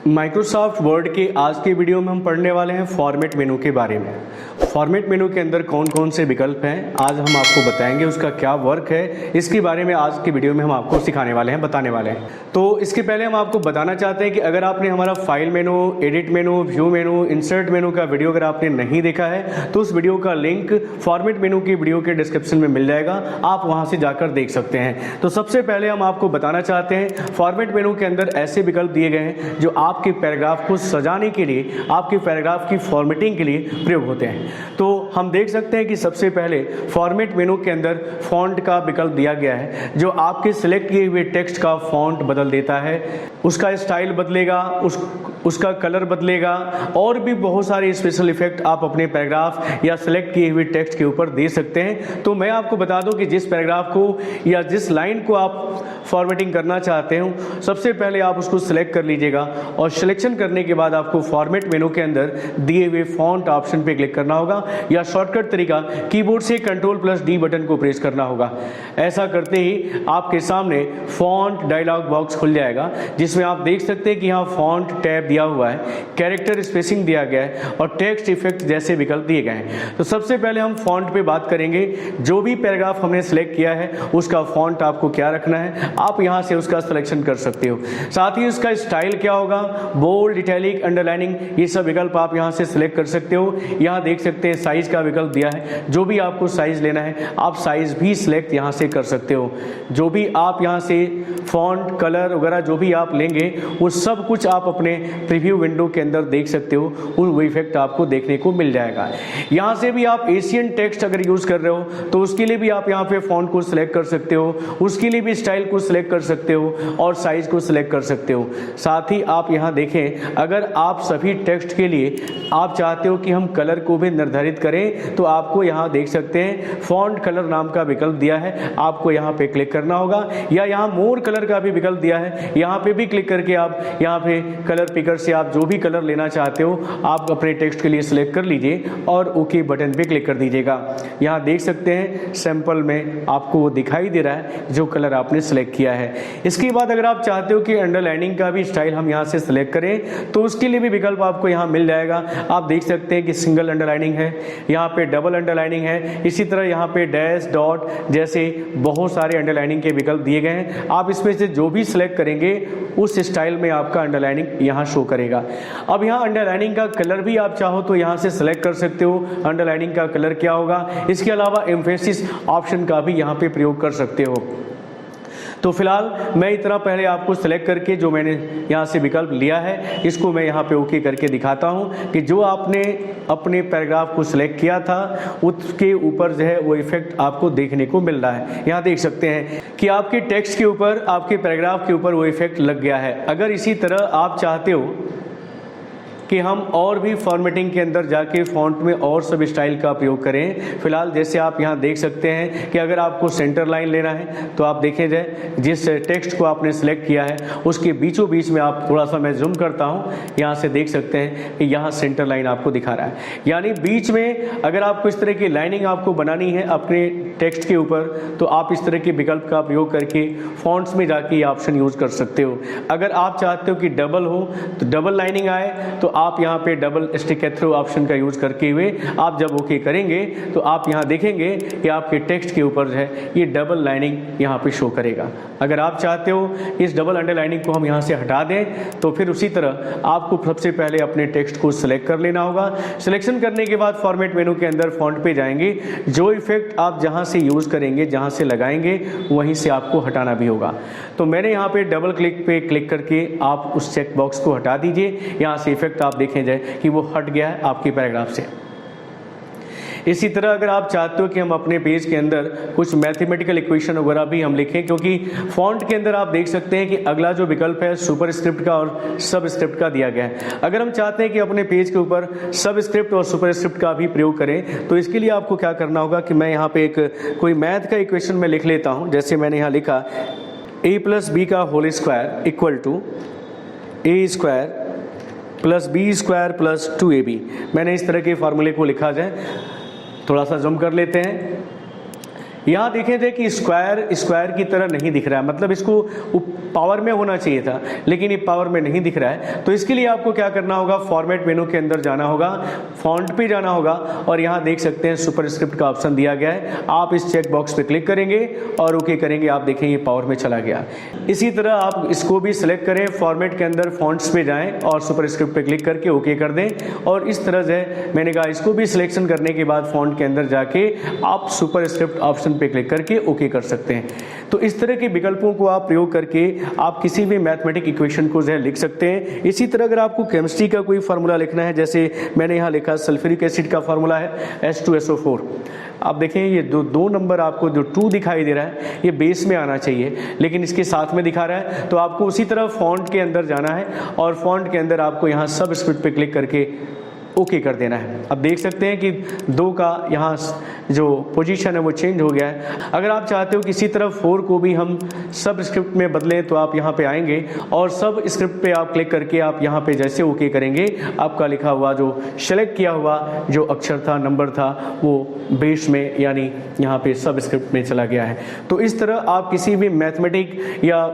Microsoft word के आज के वीडियो में हम पढ़ने वाले हैं फॉर्मेट मेनू के बारे में। फॉर्मेट मेनू के अंदर कौन कौन से विकल्प हैं आज हम आपको बताएंगे, उसका क्या वर्क है, इसके बारे में आज की वीडियो में हम आपको सिखाने वाले हैं, बताने वाले हैं। तो इसके पहले हम आपको बताना चाहते हैं कि अगर आपने हमारा फाइल मेनू, एडिट मेनू, व्यू मेनू, इंसर्ट मेनू का वीडियो अगर आपने नहीं देखा है तो उस वीडियो का लिंक फॉर्मेट मेनू की वीडियो के डिस्क्रिप्शन में मिल जाएगा, आप वहाँ से जाकर देख सकते हैं। तो सबसे पहले हम आपको बताना चाहते हैं फॉर्मेट मेनू के अंदर ऐसे विकल्प दिए गए हैं जो आपके पैराग्राफ को सजाने के लिए, आपके पैराग्राफ की फॉर्मेटिंग के लिए प्रयोग होते हैं। तो हम देख सकते हैं कि सबसे पहले फॉर्मेट मेनू के अंदर फॉन्ट का विकल्प दिया गया है जो आपके सिलेक्ट किए हुए टेक्स्ट का फॉन्ट बदल देता है, उसका स्टाइल बदलेगा, उसका कलर बदलेगा और भी बहुत सारे स्पेशल इफेक्ट आप अपने पैराग्राफ या सिलेक्ट किए हुए टेक्स्ट के ऊपर दे सकते हैं। तो मैं आपको बता दूं कि जिस पैराग्राफ को या जिस लाइन को आप फॉर्मेटिंग करना चाहते हो, सबसे पहले आप उसको सिलेक्ट कर लीजिएगा और सिलेक्शन करने के बाद आपको फॉर्मेट मेनू के अंदर दिए हुए फॉन्ट ऑप्शन पे क्लिक करना होगा या शॉर्टकट तरीका कीबोर्ड से Ctrl+D बटन को प्रेस करना होगा। ऐसा करते ही आपके सामने फॉन्ट डायलॉग बॉक्स खुल जाएगा जिसमें आप देख सकते हैं कि यहाँ फॉन्ट टैब दिया हुआ है, कैरेक्टर स्पेसिंग दिया गया है और टेक्स्ट इफेक्ट जैसे विकल्प दिए गए हैं। तो सबसे पहले हम फॉन्ट पे बात करेंगे। जो भी पैराग्राफ हमने सेलेक्ट किया है उसका फॉन्ट आपको क्या रखना है, आप यहाँ से उसका सिलेक्शन कर सकते हो। साथ ही उसका स्टाइल क्या होगा, बोल्ड, इटैलिक, अंडरलाइनिंग, ये सब विकल्प आप यहाँ से सिलेक्ट कर सकते हो। यहाँ देख सकते हैं साइज का विकल्प दिया है, जो भी आपको साइज लेना है आप साइज भी सिलेक्ट यहाँ से कर सकते हो। जो भी आप यहाँ से फॉन्ट, कलर वगैरह जो भी आप लेंगे वो सब कुछ आप अपने प्रीव्यू विंडो के अंदर देख सकते हो, वो इफेक्ट आपको देखने को मिल जाएगा। यहाँ से भी आप एशियन टेक्स्ट अगर यूज कर रहे हो तो उसके लिए भी आप यहाँ पे फॉन्ट को सिलेक्ट कर सकते हो, उसके लिए भी स्टाइल को सिलेक्ट कर सकते हो और साइज को सिलेक्ट कर सकते हो। साथ ही आप यहाँ देखें, अगर आप सभी टेक्स्ट के लिए आप चाहते हो कि हम कलर को भी निर्धारित करें तो आपको यहाँ देख सकते हैं फॉन्ट कलर नाम का विकल्प दिया है, आपको यहाँ पे क्लिक करना होगा या यहाँ मोर कलर का भी विकल्प दिया है, यहाँ पे भी क्लिक करके आप यहाँ पे कलर पिकर से आप जो भी कलर लेना चाहते हो आप अपने टेक्स्ट के लिए सिलेक्ट कर लीजिए और ओके बटन पे क्लिक कर दीजिएगा। यहाँ देख सकते हैं सैंपल में आपको वो दिखाई दे रहा है जो कलर आपने सिलेक्ट किया है। इसके बाद अगर आप चाहते हो कि अंडरलाइनिंग का भी स्टाइल हम यहाँ से सिलेक्ट करें तो उसके लिए भी विकल्प आपको यहाँ मिल जाएगा। आप देख सकते हैं कि सिंगल अंडरलाइनिंग है, यहाँ पे डबल अंडरलाइनिंग है, इसी तरह यहाँ पे डैश, डॉट जैसे बहुत सारे अंडरलाइनिंग के विकल्प दिए गए हैं। आप इसमें से जो भी सिलेक्ट करेंगे उस स्टाइल में आपका अंडरलाइनिंग यहाँ शो करेगा। अब यहाँ अंडरलाइनिंग का कलर भी आप चाहो तो यहाँ से सिलेक्ट कर सकते हो, अंडरलाइनिंग का कलर क्या होगा। इसके अलावा एम्फेसिस ऑप्शन का भी यहाँ पे प्रयोग कर सकते हो। तो फिलहाल मैं इतना पहले आपको सेलेक्ट करके जो मैंने यहाँ से विकल्प लिया है इसको मैं यहाँ पे ओके करके दिखाता हूँ कि जो आपने अपने पैराग्राफ को सिलेक्ट किया था उसके ऊपर जो है वो इफेक्ट आपको देखने को मिल रहा है। यहाँ देख सकते हैं कि आपके टेक्स्ट के ऊपर, आपके पैराग्राफ के ऊपर वो इफेक्ट लग गया है। अगर इसी तरह आप चाहते हो कि हम और भी फॉर्मेटिंग के अंदर जाके फॉन्ट में और सब स्टाइल का प्रयोग करें, फिलहाल जैसे आप यहाँ देख सकते हैं कि अगर आपको सेंटर लाइन लेना है तो आप देखें जाए जिस टेक्स्ट को आपने सेलेक्ट किया है उसके बीचों बीच में आप थोड़ा सा मैं जूम करता हूँ, यहाँ से देख सकते हैं कि यहाँ सेंटर लाइन आपको दिखा रहा है। यानी बीच में अगर आपको इस तरह की लाइनिंग आपको बनानी है अपने टेक्स्ट के ऊपर तो आप इस तरह के विकल्प का प्रयोग करके फॉन्ट्स में जाके ये ऑप्शन यूज कर सकते हो। अगर आप चाहते हो कि डबल हो तो डबल लाइनिंग आए तो आप यहाँ पे डबल स्टिक थ्रू ऑप्शन का यूज करके हुए आप जब ओके करेंगे तो आप यहाँ देखेंगे कि आपके टेक्स्ट के ऊपर जो है ये डबल लाइनिंग यहाँ पे शो करेगा। अगर आप चाहते हो इस डबल अंडरलाइनिंग को हम यहाँ से हटा दें तो फिर उसी तरह आपको सबसे पहले अपने टेक्स्ट को सिलेक्ट कर लेना होगा। सिलेक्शन करने के बाद फॉर्मेट मेनू के अंदर फॉन्ट पे जाएंगे, जो इफेक्ट आप जहाँ से यूज करेंगे, जहाँ से लगाएंगे वहीं से आपको हटाना भी होगा। तो मैंने यहाँ पे डबल क्लिक पे क्लिक करके आप उस चेक बॉक्स को हटा दीजिए। यहाँ से इफेक्ट आप देखें जाए कि वो हट गया है आपके पैराग्राफ से। इसी तरह अगर आप चाहते हो कि हम अपने पेज के अंदर कुछ मैथमेटिकल इक्वेशन वगैरह भी हम लिखें, क्योंकि फॉन्ट के अंदर आप देख सकते हैं कि अगला जो विकल्प है सुपर स्क्रिप्ट का और सब स्क्रिप्ट का दिया गया है। अगर हम चाहते हैं कि अपने पेज के ऊपर सब स्क्रिप्ट और सुपर स्क्रिप्ट का भी प्रयोग करें तो इसके लिए आपको क्या करना होगा कि मैं यहाँ पे एक कोई मैथ का इक्वेशन में लिख लेता हूँ। जैसे मैंने यहाँ लिखा a+b का whole square equal to a² + b² + 2ab। मैंने इस तरह के फार्मूले को लिखा जाए, थोड़ा सा जूम कर लेते हैं। यहाँ देखें थे कि स्क्वायर की तरह नहीं दिख रहा है, मतलब इसको पावर में होना चाहिए था, लेकिन ये पावर में नहीं दिख रहा है। तो इसके लिए आपको क्या करना होगा, फॉर्मेट मेनू के अंदर जाना होगा, फॉन्ट पे जाना होगा और यहाँ देख सकते हैं सुपरस्क्रिप्ट का ऑप्शन दिया गया है। आप इस चेक बॉक्स पे क्लिक करेंगे और ओके करेंगे, आप देखें ये पावर में चला गया। इसी तरह आप इसको भी सिलेक्ट करें, फॉर्मेट के अंदर फॉन्ट्स पे जाएं और सुपरस्क्रिप्ट पे क्लिक करके ओके कर दें। और इस तरह से मैंने कहा इसको भी सिलेक्शन करने के बाद फॉन्ट के अंदर जाके आप सुपरस्क्रिप्ट ऑप्शन पे क्लिक करके ओके कर सकते हैं। तो इस तरह के विकल्पों को आप प्रयोग करके आप किसी भी मैथमेटिक इक्वेशन को जो है लिख सकते हैं। इसी तरह अगर आपको केमिस्ट्री का कोई फार्मूला लिखना है, जैसे मैंने यहाँ लिखा सल्फ्यूरिक एसिड का फार्मूला है H2SO4। आप देखें ये दो नंबर आपको जो 2 दिखाई दे रहा है ये बेस में आना चाहिए, लेकिन इसके साथ में दिखा रहा है। तो आपको उसी तरह फॉन्ट के अंदर जाना है और फॉन्ट के अंदर आपको यहाँ सबस्क्रिप्ट पे क्लिक करके ओके कर देना है। अब देख सकते हैं कि 2 का यहाँ जो पोजीशन है वो चेंज हो गया है। अगर आप चाहते हो कि इसी तरह 4 को भी हम सब स्क्रिप्ट में बदलें तो आप यहाँ पे आएंगे और सब स्क्रिप्ट पे आप क्लिक करके आप यहाँ पे जैसे ओके करेंगे, आपका लिखा हुआ जो सेलेक्ट किया हुआ जो अक्षर था, नंबर था, वो बेस में यानी यहाँ पे सब स्क्रिप्ट में चला गया है। तो इस तरह आप किसी भी मैथमेटिक या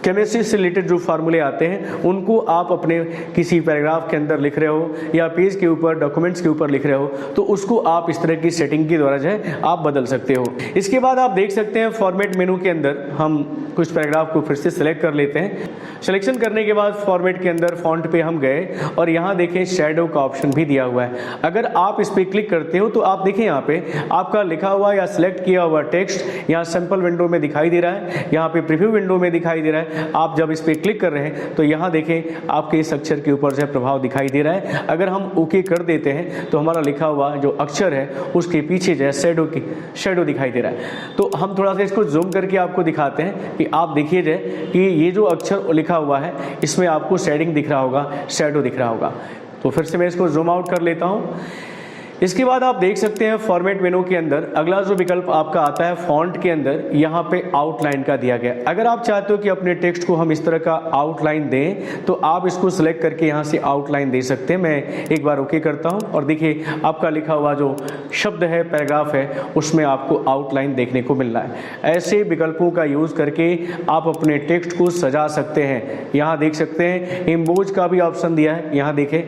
केमिस्ट्री से रिलेटेड जो फार्मूले आते हैं उनको आप अपने किसी पैराग्राफ के अंदर लिख रहे हो या पेज के ऊपर, डॉक्यूमेंट्स के ऊपर लिख रहे हो, तो उसको आप इस तरह की सेटिंग के द्वारा जो है आप बदल सकते हो। इसके बाद आप देख सकते हैं फॉर्मेट मेनू के अंदर हम कुछ पैराग्राफ को फिर से सिलेक्ट कर लेते हैं। सिलेक्शन करने के बाद फॉर्मेट के अंदर फॉन्ट पे हम गए और यहाँ देखें शैडो का ऑप्शन भी दिया हुआ है। अगर आप इस पर क्लिक करते हो तो आप देखें यहाँ पे आपका लिखा हुआ या सिलेक्ट किया हुआ टेक्स्ट यहाँ सैंपल विंडो में दिखाई दे रहा है, यहाँ पे प्रीव्यू विंडो में दिखाई दे रहा है। आप जब इस पर क्लिक कर रहे हैं तो यहाँ देखें आपके इस अक्षर के ऊपर जो है प्रभाव दिखाई दे रहा है। अगर हम ओके कर देते हैं तो हमारा लिखा हुआ जो अक्षर है उसके पीछे जो है शैडो दिखाई दे रहा है। तो हम थोड़ा सा इसको जूम करके आपको दिखाते हैं कि आप देखिए जाए कि ये जो अक्षर लिखा हुआ है इसमें आपको शेडिंग दिख रहा होगा, शैडो दिख रहा होगा। तो फिर से मैं इसको जूम आउट कर लेता हूँ। इसके बाद आप देख सकते हैं फॉर्मेट मेनू के अंदर अगला जो विकल्प आपका आता है फॉन्ट के अंदर, यहाँ पे आउटलाइन का दिया गया। अगर आप चाहते हो कि अपने टेक्स्ट को हम इस तरह का आउटलाइन दें तो आप इसको सिलेक्ट करके यहाँ से आउटलाइन दे सकते हैं। मैं एक बार ओके करता हूँ और देखिए आपका लिखा हुआ जो शब्द है, पैराग्राफ है, उसमें आपको आउटलाइन देखने को मिल रहा है। ऐसे विकल्पों का यूज़ करके आप अपने टेक्स्ट को सजा सकते हैं। यहाँ देख सकते हैं इमोज का भी ऑप्शन दिया है, यहाँ देखें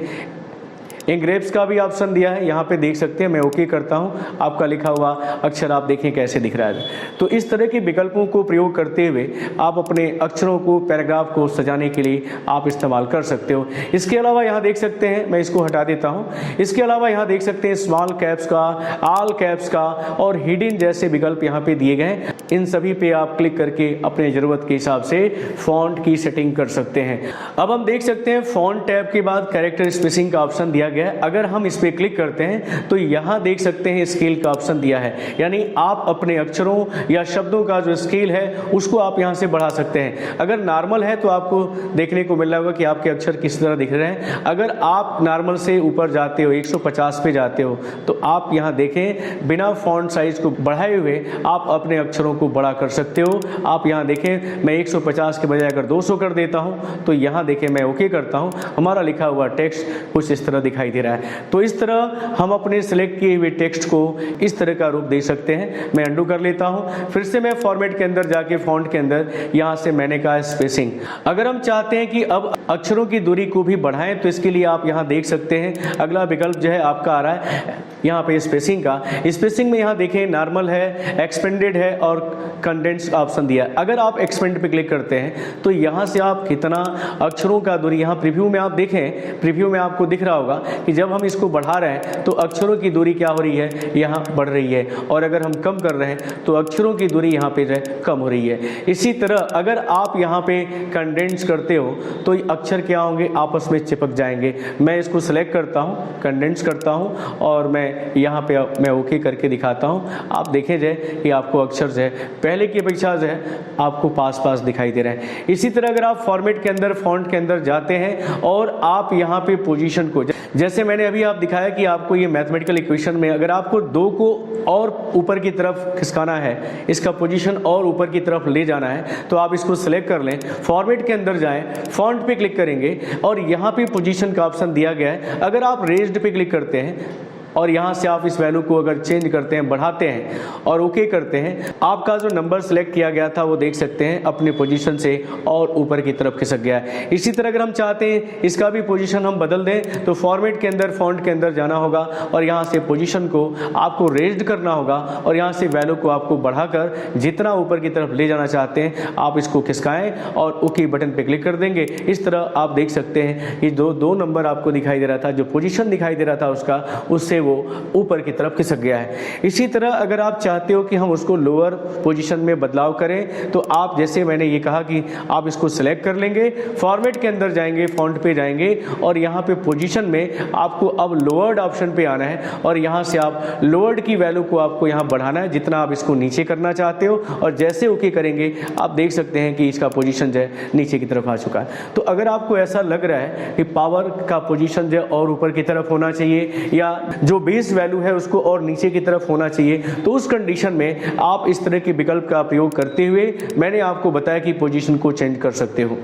इंग्रेव्स का भी ऑप्शन दिया है, यहाँ पे देख सकते हैं। मैं ओके करता हूँ, आपका लिखा हुआ अक्षर आप देखें कैसे दिख रहा है। तो इस तरह के विकल्पों को प्रयोग करते हुए आप अपने अक्षरों को, पैराग्राफ को सजाने के लिए आप इस्तेमाल कर सकते हो। इसके अलावा यहाँ देख सकते हैं, मैं इसको हटा देता हूँ। इसके अलावा यहाँ देख सकते हैं स्मॉल कैप्स का, ऑल कैप्स का और हिडन जैसे विकल्प यहाँ पे दिए गए हैं। इन सभी पे आप क्लिक करके अपने ज़रूरत के हिसाब से फॉन्ट की सेटिंग कर सकते हैं। अब हम देख सकते हैं फॉन्ट टैब के बाद कैरेक्टर स्पेसिंग का ऑप्शन दिया गया है। अगर हम इस पे क्लिक करते हैं तो यहाँ देख सकते हैं स्केल का ऑप्शन दिया है, यानी आप अपने अक्षरों या शब्दों का जो स्केल है उसको आप यहाँ से बढ़ा सकते हैं। अगर नॉर्मल है तो आपको देखने को मिल रहा होगा कि आपके अक्षर किस तरह दिख रहे हैं। अगर आप नॉर्मल से ऊपर जाते हो, 150 पे जाते हो, तो आप यहाँ देखें बिना फॉन्ट साइज को बढ़ाए हुए आप अपने अक्षरों को बड़ा कर सकते हो। आप यहाँ देखें मैं 150 के बजाय अगर 200 कर देता हूँ तो यहाँ देखें मैं ओके करता हूँ, हमारा लिखा हुआ टेक्स्ट कुछ इस तरह दिखाई दे रहा है। तो इस तरह हम अपने सिलेक्ट किए हुए टेक्स्ट को इस तरह का रूप दे सकते हैं। मैं अंडू कर लेता हूं, फिर से मैं फॉर्मेट के अंदर जाके फॉन्ट के अंदर यहां से मैंने कहा स्पेसिंग। अगर हम चाहते हैं कि अब अक्षरों की दूरी को भी बढ़ाएं तो इसके लिए आप यहां देख सकते हैं अगला विकल्प जो है आपका आ रहा है यहाँ पे स्पेसिंग का। स्पेसिंग में यहाँ देखें नॉर्मल है, एक्सपेंडेड है और कंडेंस ऑप्शन दिया है। अगर आप एक्सपेंड पे क्लिक करते हैं तो यहाँ से आप कितना अक्षरों का दूरी, यहाँ प्रीव्यू में आप देखें, प्रीव्यू में आपको दिख रहा होगा कि जब हम इसको बढ़ा रहे हैं तो अक्षरों की दूरी क्या हो रही है, यहाँ बढ़ रही है, और अगर हम कम कर रहे हैं तो अक्षरों की दूरी यहाँ पे जो है कम हो रही है। इसी तरह अगर आप यहाँ पे कंडेंस करते हो तो अक्षर क्या होंगे, आपस में चिपक जाएंगे। मैं इसको सिलेक्ट करता हूँ, कंडेंस करता हूँ और मैं यहाँ पे मैं ओके करके दिखाता हूँ। आप देखें जाए कि आपको अक्षर जो है पहले की अपेक्षा जो है आपको पास पास दिखाई दे रहे हैं। इसी तरह अगर आप फॉर्मेट के अंदर, फॉन्ट के अंदर जाते हैं और आप यहाँ पे पोजीशन को, जैसे मैंने अभी आप दिखाया कि आपको ये मैथमेटिकल इक्वेशन में अगर आपको 2 को और ऊपर की तरफ खिसकाना है, इसका पोजीशन और ऊपर की तरफ ले जाना है, तो आप इसको सिलेक्ट कर लें, फॉर्मेट के अंदर जाएं, फॉन्ट पे क्लिक करेंगे और यहाँ पे पोजीशन का ऑप्शन दिया गया है। अगर आप रेज्ड पे क्लिक करते हैं और यहाँ से आप इस वैल्यू को अगर चेंज करते हैं, बढ़ाते हैं और ओके करते हैं, आपका जो नंबर सेलेक्ट किया गया था वो देख सकते हैं अपने पोजीशन से और ऊपर की तरफ खिसक गया है। इसी तरह अगर हम चाहते हैं इसका भी पोजीशन हम बदल दें तो फॉर्मेट के अंदर फॉन्ट के अंदर जाना होगा और यहाँ से पोजीशन को आपको रेज्ड करना होगा और यहाँ से वैल्यू को आपको बढ़ाकर जितना ऊपर की तरफ ले जाना चाहते हैं आप इसको खिसकाएं और ओके बटन पे क्लिक कर देंगे। इस तरह आप देख सकते हैं कि दो नंबर आपको दिखाई दे रहा था, जो पोजीशन दिखाई दे रहा था उसका, उससे वो ऊपर की तरफ खिसक गया है। इसी तरह अगर आप चाहते हो कि हम उसको लोअर पोजीशन में बदलाव करें तो आप, जैसे मैंने ये कहा कि आप इसको सिलेक्ट कर लेंगे, फॉर्मेट के अंदर जाएंगे, फॉन्ट पे जाएंगे और यहाँ पे पोजीशन में आपको अब लोअर्ड ऑप्शन पे आना है और यहाँ से आप लोअर्ड की वैल्यू को आपको यहाँ बढ़ाना है जितना आप इसको नीचे करना चाहते हो और जैसे ओके करेंगे आप देख सकते हैं कि इसका पोजीशन जो है नीचे की तरफ आ चुका है। तो अगर आपको ऐसा लग रहा है कि पावर का पोजीशन जो है और ऊपर की तरफ होना चाहिए या जो बेस वैल्यू है उसको और नीचे की तरफ होना चाहिए, तो उस कंडीशन में आप इस तरह के विकल्प का प्रयोग करते हुए मैंने आपको बताया कि पोजीशन को चेंज कर सकते हो।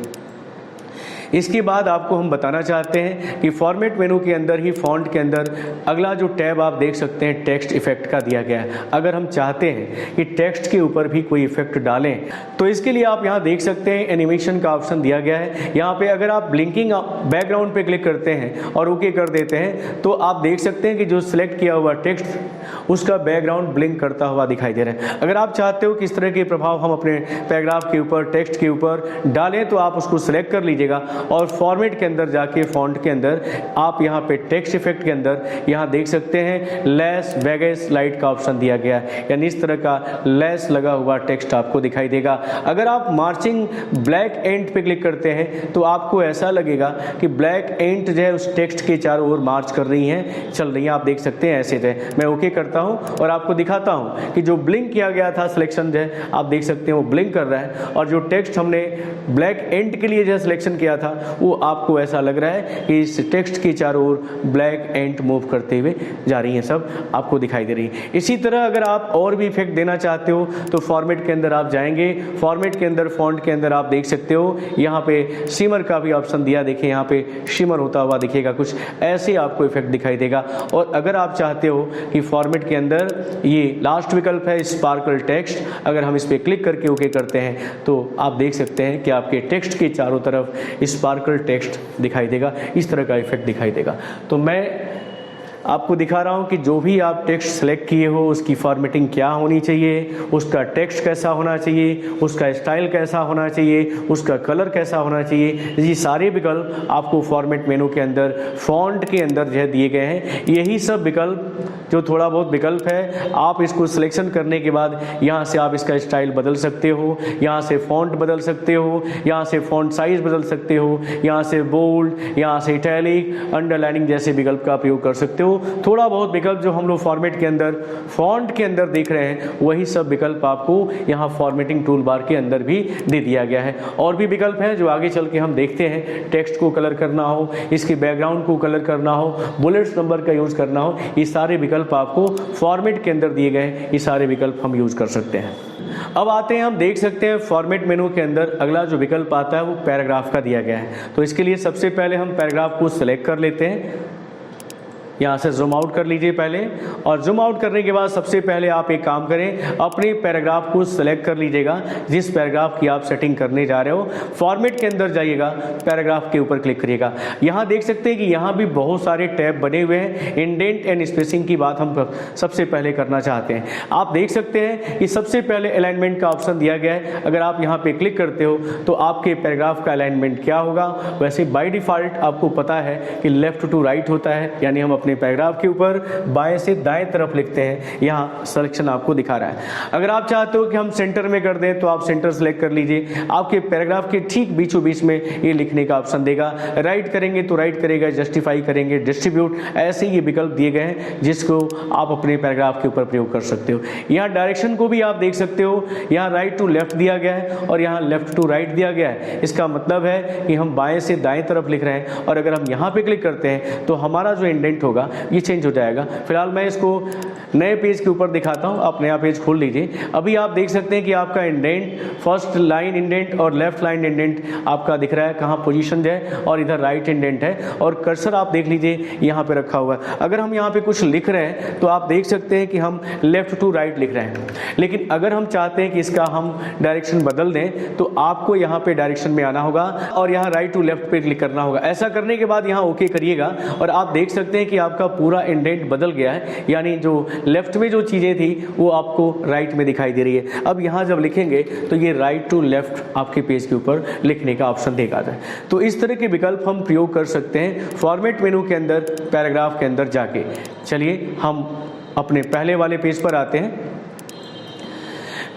इसके बाद आपको हम बताना चाहते हैं कि फॉर्मेट मेनू के अंदर ही फॉन्ट के अंदर अगला जो टैब आप देख सकते हैं टेक्स्ट इफेक्ट का दिया गया है। अगर हम चाहते हैं कि टेक्स्ट के ऊपर भी कोई इफेक्ट डालें तो इसके लिए आप यहाँ देख सकते हैं एनिमेशन का ऑप्शन दिया गया है। यहाँ पे अगर आप ब्लिंकिंग बैकग्राउंड पे क्लिक करते हैं और ओके कर देते हैं तो आप देख सकते हैं कि जो सिलेक्ट किया हुआ टेक्स्ट उसका बैकग्राउंड ब्लिंक करता हुआ दिखाई दे रहा है। अगर आप चाहते हो कि इस तरह के प्रभाव हम अपने पैराग्राफ के ऊपर, टेक्स्ट के ऊपर डालें तो आप उसको सिलेक्ट कर लीजिएगा और फॉर्मेट के अंदर जाके फॉन्ट के अंदर आप यहाँ पे टेक्स्ट इफेक्ट के अंदर यहाँ देख सकते हैं लेस वेगस लाइट का ऑप्शन दिया गया है, यानी इस तरह का लेस लगा हुआ टेक्स्ट आपको दिखाई देगा। अगर आप मार्चिंग ब्लैक एंड पे क्लिक करते हैं तो आपको ऐसा लगेगा कि ब्लैक एंड जो है उस टेक्स्ट के चारों ओर मार्च कर रही हैं, चल रही हैं। आप देख सकते हैं ऐसे जो है। मैं ओके करता हूँ और आपको दिखाता हूँ कि जो ब्लिंक किया गया था सिलेक्शन जो है आप देख सकते हैं वो ब्लिंक कर रहा है और जो टेक्स्ट हमने ब्लैक एंड के लिए जो सिलेक्शन किया था वो आपको ऐसा लग रहा है कि इस टेक्स्ट के चारों ओर ब्लैक एंड मूव करते हुए जा रही हैं, सब आपको दिखाई दे रही है। इसी तरह अगर आप और भी इफेक्ट देना चाहते हो तो फॉर्मेट के अंदर आप जाएंगे, फॉर्मेट के अंदर फॉन्ट के अंदर आप देख सकते हो यहाँ पे शिमर का भी ऑप्शन दिया, देखिए यहाँ पे शिमर होता हुआ दिखेगा, कुछ ऐसे आपको इफेक्ट दिखाई देगा। और अगर आप चाहते हो कि फॉर्मेट के अंदर ये लास्ट विकल्प है स्पार्कल टेक्स्ट, अगर हम इस पर क्लिक करके ओके करते हैं तो आप देख सकते हैं कि आपके टेक्स्ट के चारों तरफ स्पार्कल टेक्स्ट दिखाई देगा, इस तरह का इफेक्ट दिखाई देगा। तो मैं आपको दिखा रहा हूं कि जो भी आप टेक्स्ट सेलेक्ट किए हो उसकी फॉर्मेटिंग क्या होनी चाहिए, उसका टेक्स्ट कैसा होना चाहिए, उसका स्टाइल कैसा होना चाहिए, उसका कलर कैसा होना चाहिए, ये सारे विकल्प आपको फॉर्मेट मेनू के अंदर फॉन्ट के अंदर जो है दिए गए हैं। यही सब विकल्प जो थोड़ा बहुत विकल्प है आप इसको सिलेक्शन करने के बाद यहाँ से आप इसका स्टाइल बदल सकते हो, यहाँ से फॉन्ट बदल सकते हो, यहाँ से फॉन्ट साइज बदल सकते हो, यहाँ से बोल्ड, यहाँ से इटैलिक, अंडरलाइनिंग जैसे विकल्प का प्रयोग कर सकते हो। थोड़ा बहुत विकल्प जो हम लोग फॉर्मेट के अंदर फॉन्ट के अंदर देख रहे हैं वही सब विकल्प आपको यहाँ फॉर्मेटिंग टूल बार के अंदर भी दे दिया गया है। और भी विकल्प हैं जो आगे चल के हम देखते हैं, टेक्स्ट को कलर करना हो, इसके बैकग्राउंड को कलर करना हो, बुलेट्स नंबर का यूज़ करना हो, ये सारे विकल्प आपको फॉर्मेट के अंदर दिए गए हैं, ये सारे विकल्प हम यूज़ कर सकते हैं। अब आते हैं, हम देख सकते हैं फॉर्मेट मेनू के अंदर अगला जो विकल्प आता है वो पैराग्राफ का दिया गया है। तो इसके लिए सबसे पहले हम पैराग्राफ को सिलेक्ट कर लेते हैं, यहाँ से जूम आउट कर लीजिए पहले, और जूम आउट करने के बाद सबसे पहले आप एक काम करें, अपने पैराग्राफ को सिलेक्ट कर लीजिएगा जिस पैराग्राफ की आप सेटिंग करने जा रहे हो। फॉर्मेट के अंदर जाइएगा, पैराग्राफ के ऊपर क्लिक करिएगा। यहाँ देख सकते हैं कि यहाँ भी बहुत सारे टैब बने हुए हैं। इंडेंट एंड स्पेसिंग की बात हम सबसे पहले करना चाहते हैं। आप देख सकते हैं कि सबसे पहले अलाइनमेंट का ऑप्शन दिया गया है। अगर आप यहाँ पे क्लिक करते हो तो आपके पैराग्राफ का अलाइनमेंट क्या होगा। वैसे बाय डिफ़ॉल्ट आपको पता है कि लेफ्ट टू राइट होता है, यानी हम अपने पैराग्राफ के ऊपर बाएं से दाएं तरफ लिखते हैं। यहाँ सिलेक्शन आपको दिखा रहा है। अगर आप चाहते हो कि हम सेंटर में कर दें तो आप सेंटर सेलेक्ट कर लीजिए। आपके पैराग्राफ के ठीक बीचों बीच में ये लिखने का ऑप्शन देगा। राइट करेंगे तो राइट करेगा, जस्टिफाई करेंगे डिस्ट्रीब्यूट, ऐसे ये विकल्प दिए गए हैं जिसको आप अपने पैराग्राफ के ऊपर प्रयोग कर सकते हो। यहाँ डायरेक्शन को भी आप देख सकते हो, यहाँ राइट टू लेफ्ट दिया गया है और यहाँ लेफ्ट टू राइट दिया गया है। इसका मतलब है कि हम बाएं से दाएं तरफ लिख रहे हैं, और अगर हम यहाँ पे क्लिक करते हैं तो हमारा जो इंडेंट होगा ये चेंज हो जाएगा। फिलहाल मैं इसको नए पेज के ऊपर दिखाता हूँ, आप नया पेज खोल लीजिए। अभी आप देख सकते हैं कि आपका इंडेंट, फर्स्ट लाइन इंडेंट और लेफ्ट लाइन इंडेंट आपका दिख रहा है कहाँ पोजीशन है, और इधर राइट इंडेंट है, और कर्सर आप देख लीजिए यहाँ पे रखा हुआ है। अगर हम यहाँ पे कुछ लिख रहे हैं तो आप देख सकते हैं कि हम लेफ्ट टू राइट लिख रहे हैं, लेकिन अगर हम चाहते हैं कि इसका हम डायरेक्शन बदल दें तो आपको यहाँ पे डायरेक्शन में आना होगा और यहाँ राइट टू लेफ्ट पे क्लिक करना होगा। ऐसा करने के बाद यहाँ ओके करिएगा और आप देख सकते हैं कि आपका पूरा इंडेंट बदल गया है, यानी जो लेफ्ट में जो चीज़ें थी वो आपको राइट में दिखाई दे रही है। अब यहाँ जब लिखेंगे तो ये राइट टू लेफ्ट आपके पेज के ऊपर लिखने का ऑप्शन देखा जाए। तो इस तरह के विकल्प हम प्रयोग कर सकते हैं फॉर्मेट मेनू के अंदर, पैराग्राफ के अंदर जाके। चलिए हम अपने पहले वाले पेज पर आते हैं।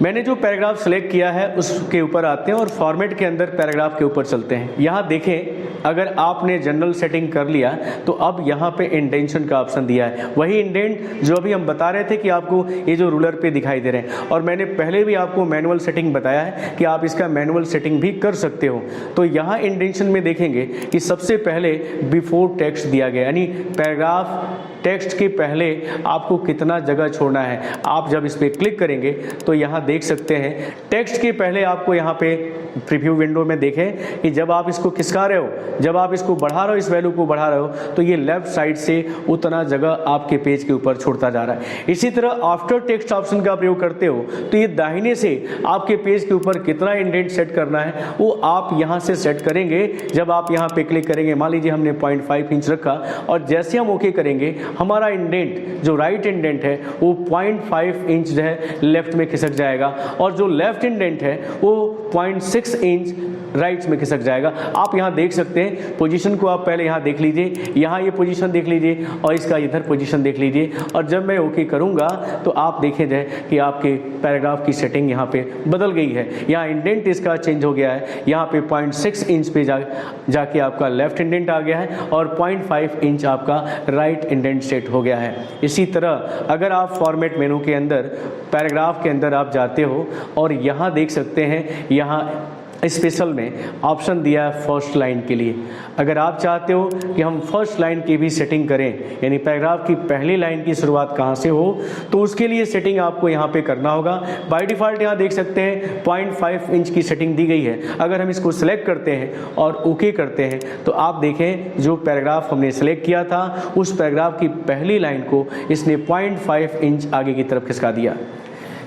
मैंने जो पैराग्राफ सेलेक्ट किया है उसके ऊपर आते हैं और फॉर्मेट के अंदर पैराग्राफ के ऊपर चलते हैं। यहाँ देखें, अगर आपने जनरल सेटिंग कर लिया तो अब यहाँ पे इंडेंशन का ऑप्शन दिया है, वही इंडेंट जो अभी हम बता रहे थे कि आपको ये जो रूलर पे दिखाई दे रहे हैं। और मैंने पहले भी आपको मैनुअल सेटिंग बताया है कि आप इसका मैनुअल सेटिंग भी कर सकते हो। तो यहाँ इंडेंशन में देखेंगे कि सबसे पहले बिफोर टेक्स्ट दिया गया, यानी पैराग्राफ टेक्स्ट के पहले आपको कितना जगह छोड़ना है। आप जब इस पर क्लिक करेंगे तो यहाँ देख सकते हैं टेक्स्ट के पहले आपको यहाँ पे प्रीव्यू विंडो में देखें कि जब आप इसको खिसका रहे हो, जब आप इसको बढ़ा रहे हो, इस वैल्यू को बढ़ा रहे हो, तो ये लेफ्ट साइड से उतना जगह आपके पेज के ऊपर छोड़ता जा रहा है। इसी तरह आफ्टर टेक्स्ट ऑप्शन का प्रयोग करते हो तो ये दाहिने से आपके पेज के ऊपर कितना इंडेंट सेट करना है वो आप यहाँ से सेट करेंगे। जब आप यहाँ पे क्लिक करेंगे, मान लीजिए हमने 0.5 इंच रखा और जैसे हम ओके करेंगे हमारा इंडेंट जो राइट इंडेंट है वो 0.5 इंच जो है लेफ्ट में खिसक जाएगा और जो लेफ्ट इंडेंट है वो 0.6 इंच राइट में खिसक जाएगा। आप यहाँ देख सकते हैं पोजीशन को, आप पहले यहाँ देख लीजिए, यहाँ ये पोजीशन देख लीजिए और इसका इधर पोजीशन देख लीजिए। और जब मैं ओके करूँगा तो आप देखें जाए कि आपके पैराग्राफ की सेटिंग यहाँ पे बदल गई है। यहाँ इंडेंट इसका चेंज हो गया है, यहाँ पे 0.6 इंच पे जाके आपका लेफ्ट इंडेंट आ गया है और 0.5 इंच आपका राइट इंडेंट सेट हो गया है। इसी तरह अगर आप फॉर्मेट मेनू के अंदर पैराग्राफ के अंदर आप जाते हो और यहाँ देख सकते हैं, यहाँ स्पेशल में ऑप्शन दिया है फर्स्ट लाइन के लिए। अगर आप चाहते हो कि हम फर्स्ट लाइन की भी सेटिंग करें, यानी पैराग्राफ की पहली लाइन की शुरुआत कहाँ से हो, तो उसके लिए सेटिंग आपको यहाँ पे करना होगा। बाय डिफ़ॉल्ट यहाँ देख सकते हैं 0.5 इंच की सेटिंग दी गई है। अगर हम इसको सिलेक्ट करते हैं और ओके करते हैं तो आप देखें जो पैराग्राफ हमने सेलेक्ट किया था उस पैराग्राफ की पहली लाइन को इसने 0.5 इंच आगे की तरफ खिसका दिया।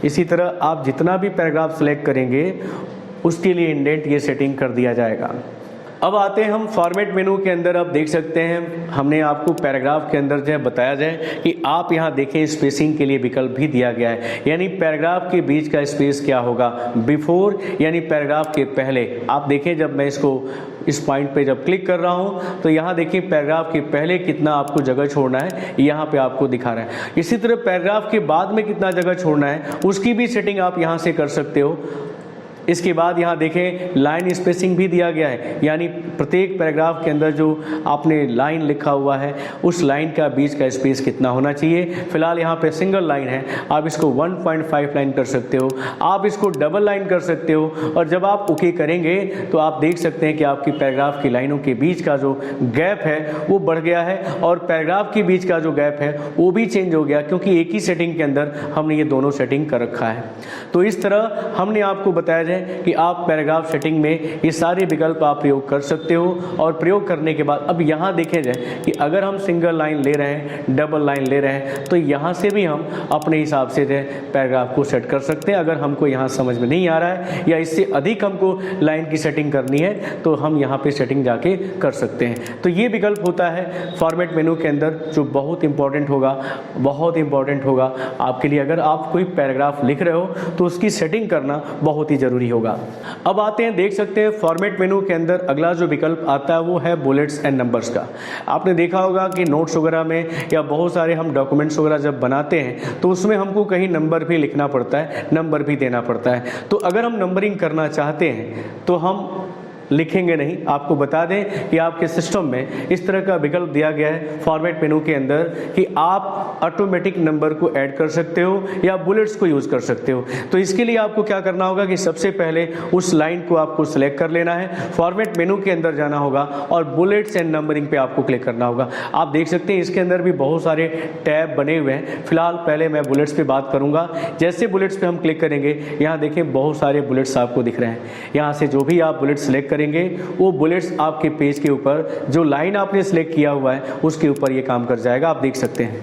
इसी तरह आप जितना भी पैराग्राफ सेलेक्ट करेंगे उसके लिए इंडेंट ये सेटिंग कर दिया जाएगा। अब आते हैं हम फॉर्मेट मेनू के अंदर। आप देख सकते हैं हमने आपको पैराग्राफ के अंदर जो है बताया जाए कि आप यहाँ देखें स्पेसिंग के लिए विकल्प भी दिया गया है, यानी पैराग्राफ के बीच का स्पेस क्या होगा, बिफोर यानी पैराग्राफ के पहले। आप देखें जब मैं इसको इस पॉइंट पे जब क्लिक कर रहा हूँ तो यहाँ देखिए पैराग्राफ के पहले कितना आपको जगह छोड़ना है यहाँ पे आपको दिखा रहा है। इसी तरह पैराग्राफ के बाद में कितना जगह छोड़ना है उसकी भी सेटिंग आप यहाँ से कर सकते हो। इसके बाद यहाँ देखें लाइन स्पेसिंग भी दिया गया है, यानी प्रत्येक पैराग्राफ के अंदर जो आपने लाइन लिखा हुआ है उस लाइन का बीच का स्पेस कितना होना चाहिए। फिलहाल यहाँ पे सिंगल लाइन है, आप इसको 1.5 लाइन कर सकते हो, आप इसको डबल लाइन कर सकते हो। और जब आप ओके करेंगे तो आप देख सकते हैं कि आपकी पैराग्राफ की लाइनों के बीच का जो गैप है वो बढ़ गया है और पैराग्राफ के बीच का जो गैप है वो भी चेंज हो गया, क्योंकि एक ही सेटिंग के अंदर हमने ये दोनों सेटिंग कर रखा है। तो इस तरह हमने आपको बताया कि आप पैराग्राफ सेटिंग में ये सारे विकल्प आप प्रयोग कर सकते हो। और प्रयोग करने के बाद अब यहाँ देखें जाए कि अगर हम सिंगल लाइन ले रहे हैं, डबल लाइन ले रहे हैं, तो यहाँ से भी हम अपने हिसाब से जो है पैराग्राफ को सेट कर सकते हैं। अगर हमको यहाँ समझ में नहीं आ रहा है या इससे अधिक हमको लाइन की सेटिंग करनी है तो हम यहाँ पे सेटिंग जाके कर सकते हैं। तो ये विकल्प होता है फॉर्मेट मेनू के अंदर जो बहुत इंपॉर्टेंट होगा आपके लिए। अगर आप कोई पैराग्राफ लिख रहे हो तो उसकी सेटिंग करना बहुत ही ज़रूरी होगा। अब आते हैं, देख सकते हैं फॉर्मेट मेनू के अंदर अगला जो विकल्प आता है वो है बुलेट्स एंड नंबर्स का। आपने देखा होगा कि नोट्स वगैरह में या बहुत सारे हम डॉक्यूमेंट्स वगैरह जब बनाते हैं तो उसमें हमको कहीं नंबर भी लिखना पड़ता है, नंबर भी देना पड़ता है। तो अगर हम नंबरिंग करना चाहते हैं तो हम लिखेंगे नहीं, आपको बता दें कि आपके सिस्टम में इस तरह का विकल्प दिया गया है फॉर्मेट मेनू के अंदर कि आप ऑटोमेटिक नंबर को ऐड कर सकते हो या बुलेट्स को यूज कर सकते हो। तो इसके लिए आपको क्या करना होगा कि सबसे पहले उस लाइन को आपको सिलेक्ट कर लेना है, फॉर्मेट मेनू के अंदर जाना होगा और बुलेट्स एंड नंबरिंग पे आपको क्लिक करना होगा। आप देख सकते हैं इसके अंदर भी बहुत सारे टैब बने हुए हैं। फिलहाल पहले मैं बुलेट्स पे बात करूंगा। जैसे बुलेट्स पे हम क्लिक करेंगे, यहाँ देखिए बहुत सारे बुलेट्स आपको दिख रहे हैं। यहाँ से जो भी आप बुलेट सिलेक्ट करेंगे वो बुलेट्स आपके पेज के ऊपर जो लाइन आपने सिलेक्ट किया हुआ है उसके ऊपर ये काम कर जाएगा, आप देख सकते हैं।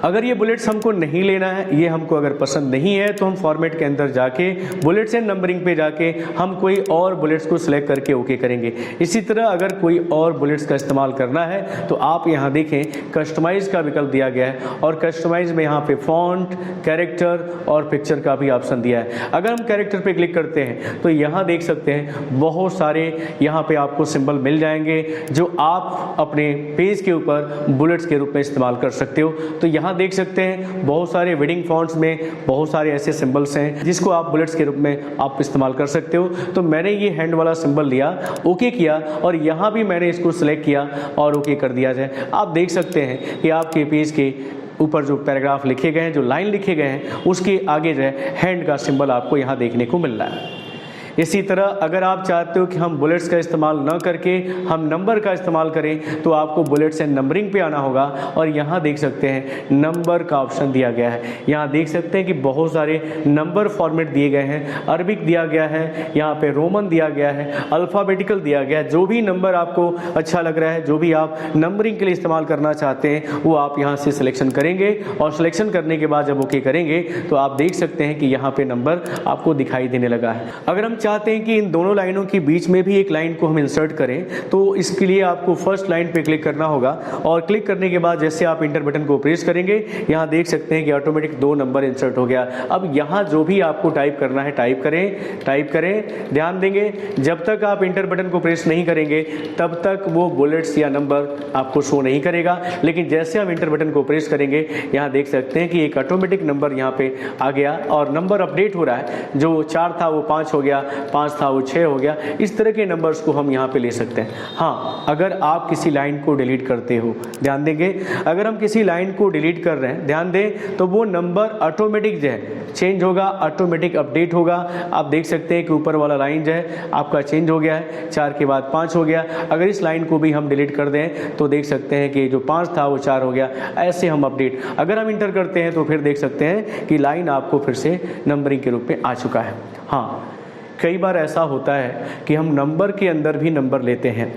अगर ये बुलेट्स हमको नहीं लेना है, ये हमको अगर पसंद नहीं है, तो हम फॉर्मेट के अंदर जाके बुलेट्स एंड नंबरिंग पे जाके हम कोई और बुलेट्स को सिलेक्ट करके ओके करेंगे। इसी तरह अगर कोई और बुलेट्स का इस्तेमाल करना है तो आप यहाँ देखें कस्टमाइज का विकल्प दिया गया है और कस्टमाइज में यहाँ पे फॉन्ट, कैरेक्टर और पिक्चर का भी ऑप्शन दिया है। अगर हम कैरेक्टर पे क्लिक करते हैं तो यहाँ देख सकते हैं बहुत सारे यहाँ पे आपको सिंबल मिल जाएंगे जो आप अपने पेज के ऊपर बुलेट्स के रूप में इस्तेमाल कर सकते हो। तो यहाँ देख सकते हैं बहुत सारे वेडिंग फॉन्ट्स में बहुत सारे ऐसे सिंबल्स हैं जिसको आप बुलेट्स के रूप में आप इस्तेमाल कर सकते हो। तो मैंने ये हैंड वाला सिंबल लिया, ओके किया और यहाँ भी मैंने इसको सिलेक्ट किया और ओके कर दिया जाए। आप देख सकते हैं कि आपके पेज के ऊपर जो पैराग्राफ लिखे गए हैं, जो लाइन लिखे गए हैं, उसके आगे जो है हैंड का सिंबल आपको यहाँ देखने को मिल रहा है। इसी तरह अगर आप चाहते हो कि हम बुलेट्स का इस्तेमाल न करके हम नंबर का इस्तेमाल करें तो आपको बुलेट्स एंड नंबरिंग पे आना होगा और यहाँ देख सकते हैं नंबर का ऑप्शन दिया गया है। यहाँ देख सकते हैं कि बहुत सारे नंबर फॉर्मेट दिए गए हैं, अरबिक दिया गया है, यहाँ पे रोमन दिया गया है, अल्फ़ाबेटिकल दिया गया है। जो भी नंबर आपको अच्छा लग रहा है, जो भी आप नंबरिंग के लिए इस्तेमाल करना चाहते हैं वो आप यहाँ से सिलेक्शन करेंगे और सिलेक्शन करने के बाद जब ओके करेंगे तो आप देख सकते हैं कि यहाँ पे नंबर आपको दिखाई देने लगा है। अगर हम चाहते हैं कि इन दोनों लाइनों के बीच में भी एक लाइन को हम इंसर्ट करें तो इसके लिए आपको फर्स्ट लाइन पे क्लिक करना होगा और क्लिक करने के बाद जैसे आप इंटर बटन को प्रेस करेंगे यहाँ देख सकते हैं कि ऑटोमेटिक 2 नंबर इंसर्ट हो गया। अब यहाँ जो भी आपको टाइप करना है टाइप करें। ध्यान देंगे जब तक आप इंटर बटन को प्रेस नहीं करेंगे तब तक वो बुलेट्स या नंबर आपको शो नहीं करेगा, लेकिन जैसे हम इंटर बटन को प्रेस करेंगे यहाँ देख सकते हैं कि एक ऑटोमेटिक नंबर यहाँ पे आ गया और नंबर अपडेट हो रहा है। जो 4 था वो 5 हो गया, 5 था वो 6 हो गया। इस तरह के नंबर्स को हम यहाँ पे ले सकते हैं। हाँ, अगर आप किसी लाइन को डिलीट करते हो, ध्यान देंगे अगर हम किसी लाइन को डिलीट कर रहे हैं, ध्यान दें तो वो नंबर ऑटोमेटिक जो है चेंज होगा, ऑटोमेटिक अपडेट होगा। आप देख सकते हैं कि ऊपर वाला लाइन जो है आपका चेंज हो गया है, 4 के बाद 5 हो गया। अगर इस लाइन को भी हम डिलीट कर दें तो देख सकते हैं कि जो 5 था वो 4 हो गया। ऐसे हम अपडेट अगर हम इंटर करते हैं तो फिर देख सकते हैं कि लाइन आपको फिर से नंबरिंग के रूप में आ चुका है। हाँ, कई बार ऐसा होता है कि हम नंबर के अंदर भी नंबर लेते हैं,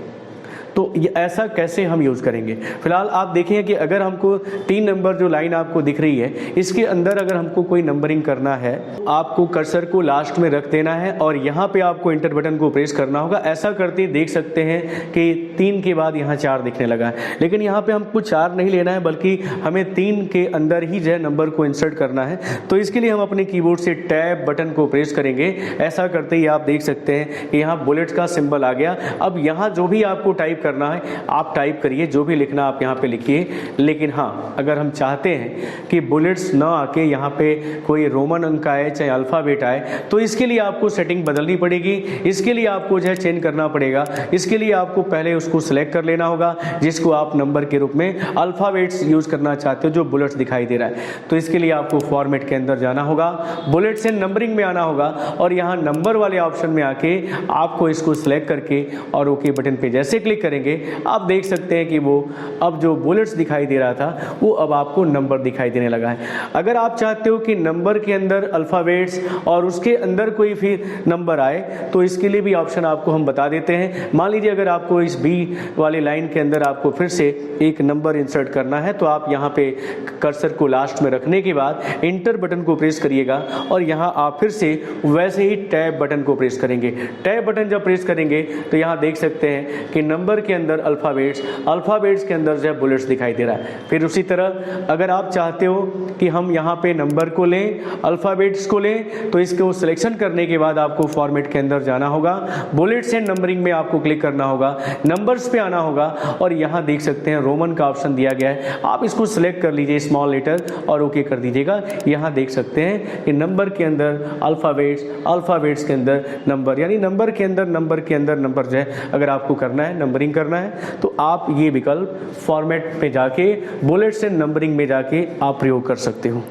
तो ये ऐसा कैसे हम यूज़ करेंगे। फिलहाल आप देखें कि अगर हमको 3 नंबर जो लाइन आपको दिख रही है इसके अंदर अगर हमको कोई नंबरिंग करना है, आपको कर्सर को लास्ट में रख देना है और यहाँ पे आपको इंटर बटन को प्रेस करना होगा। ऐसा करते देख सकते हैं कि 3 के बाद यहाँ 4 दिखने लगा है, लेकिन यहाँ पे हमको 4 नहीं लेना है बल्कि हमें 3 के अंदर ही जो है नंबर को इंसर्ट करना है। तो इसके लिए हम अपने कीबोर्ड से टैब बटन को प्रेस करेंगे। ऐसा करते ही आप देख सकते हैं कि यहाँ बुलेट्स का सिंबल आ गया। अब यहाँ जो भी आपको टाइप करना है आप टाइप करिए, जो भी लिखना आप यहाँ पे लिखिए। लेकिन हाँ, अगर हम चाहते हैं कि बुलेट्स ना आके यहाँ पे कोई रोमन अंक आए चाहे अल्फ़ाबेट आए तो इसके लिए आपको सेटिंग बदलनी पड़ेगी। इसके लिए आपको जो है चेंज करना पड़ेगा। इसके लिए आपको पहले उसको सिलेक्ट कर लेना होगा जिसको आप नंबर के रूप में अल्फ़ाबेट्स यूज़ करना चाहते हो, जो बुलेट्स दिखाई दे रहा है। तो इसके लिए आपको फॉर्मेट के अंदर जाना होगा, बुलेट्स एंड नंबरिंग में आना होगा और यहाँ नंबर वाले ऑप्शन में आके आपको इसको सिलेक्ट करके और ओके बटन पे जैसे क्लिक करेंगे आप देख सकते हैं कि वो अब जो बुलेट्स दिखाई दे रहा था वो अब आपको नंबर दिखाई देने लगा है। अगर आप चाहते हो कि नंबर के अंदर अल्फ़ाबेट्स और उसके अंदर कोई फिर नंबर आए तो इसके लिए भी ऑप्शन आपको हम बता देते हैं। मान लीजिए अगर आपको इस बी वाली लाइन के अंदर आपको फिर से एक नंबर इंसर्ट करना है तो आप यहाँ पे कर्सर को लास्ट में रखने के बाद इंटर बटन को प्रेस करिएगा और यहाँ आप फिर से वैसे ही टैब बटन को प्रेस करेंगे। टैब बटन जब प्रेस करेंगे तो यहाँ देख सकते हैं कि नंबर के अंदर अल्फ़ाबेट्स के अंदर जो है बुलेट्स दिखाई दे रहा है। फिर उसी तरह अगर आप चाहते हो कि हम यहाँ पे नंबर को लें, अल्फ़ाबेट्स को लें, तो इसको सिलेक्शन करने के बाद आपको फॉर्मेट के अंदर जाना होगा, बुलेट्स एंड नंबरिंग में आपको क्लिक करना होगा, नंबर्स पे आना होगा और यहाँ देख सकते हैं रोमन का ऑप्शन दिया गया है। आप इसको सिलेक्ट कर लीजिए स्मॉल लेटर और ओके कर दीजिएगा। यहाँ देख सकते हैं कि नंबर के अंदर अल्फ़ाबेट्स के अंदर नंबर, यानी नंबर के अंदर नंबर जो है अगर आपको करना है, नंबरिंग करना है, तो आप ये विकल्प फॉर्मेट पे जाके बुलेट्स एंड नंबरिंग में जाके आप प्रयोग कर सकते हो।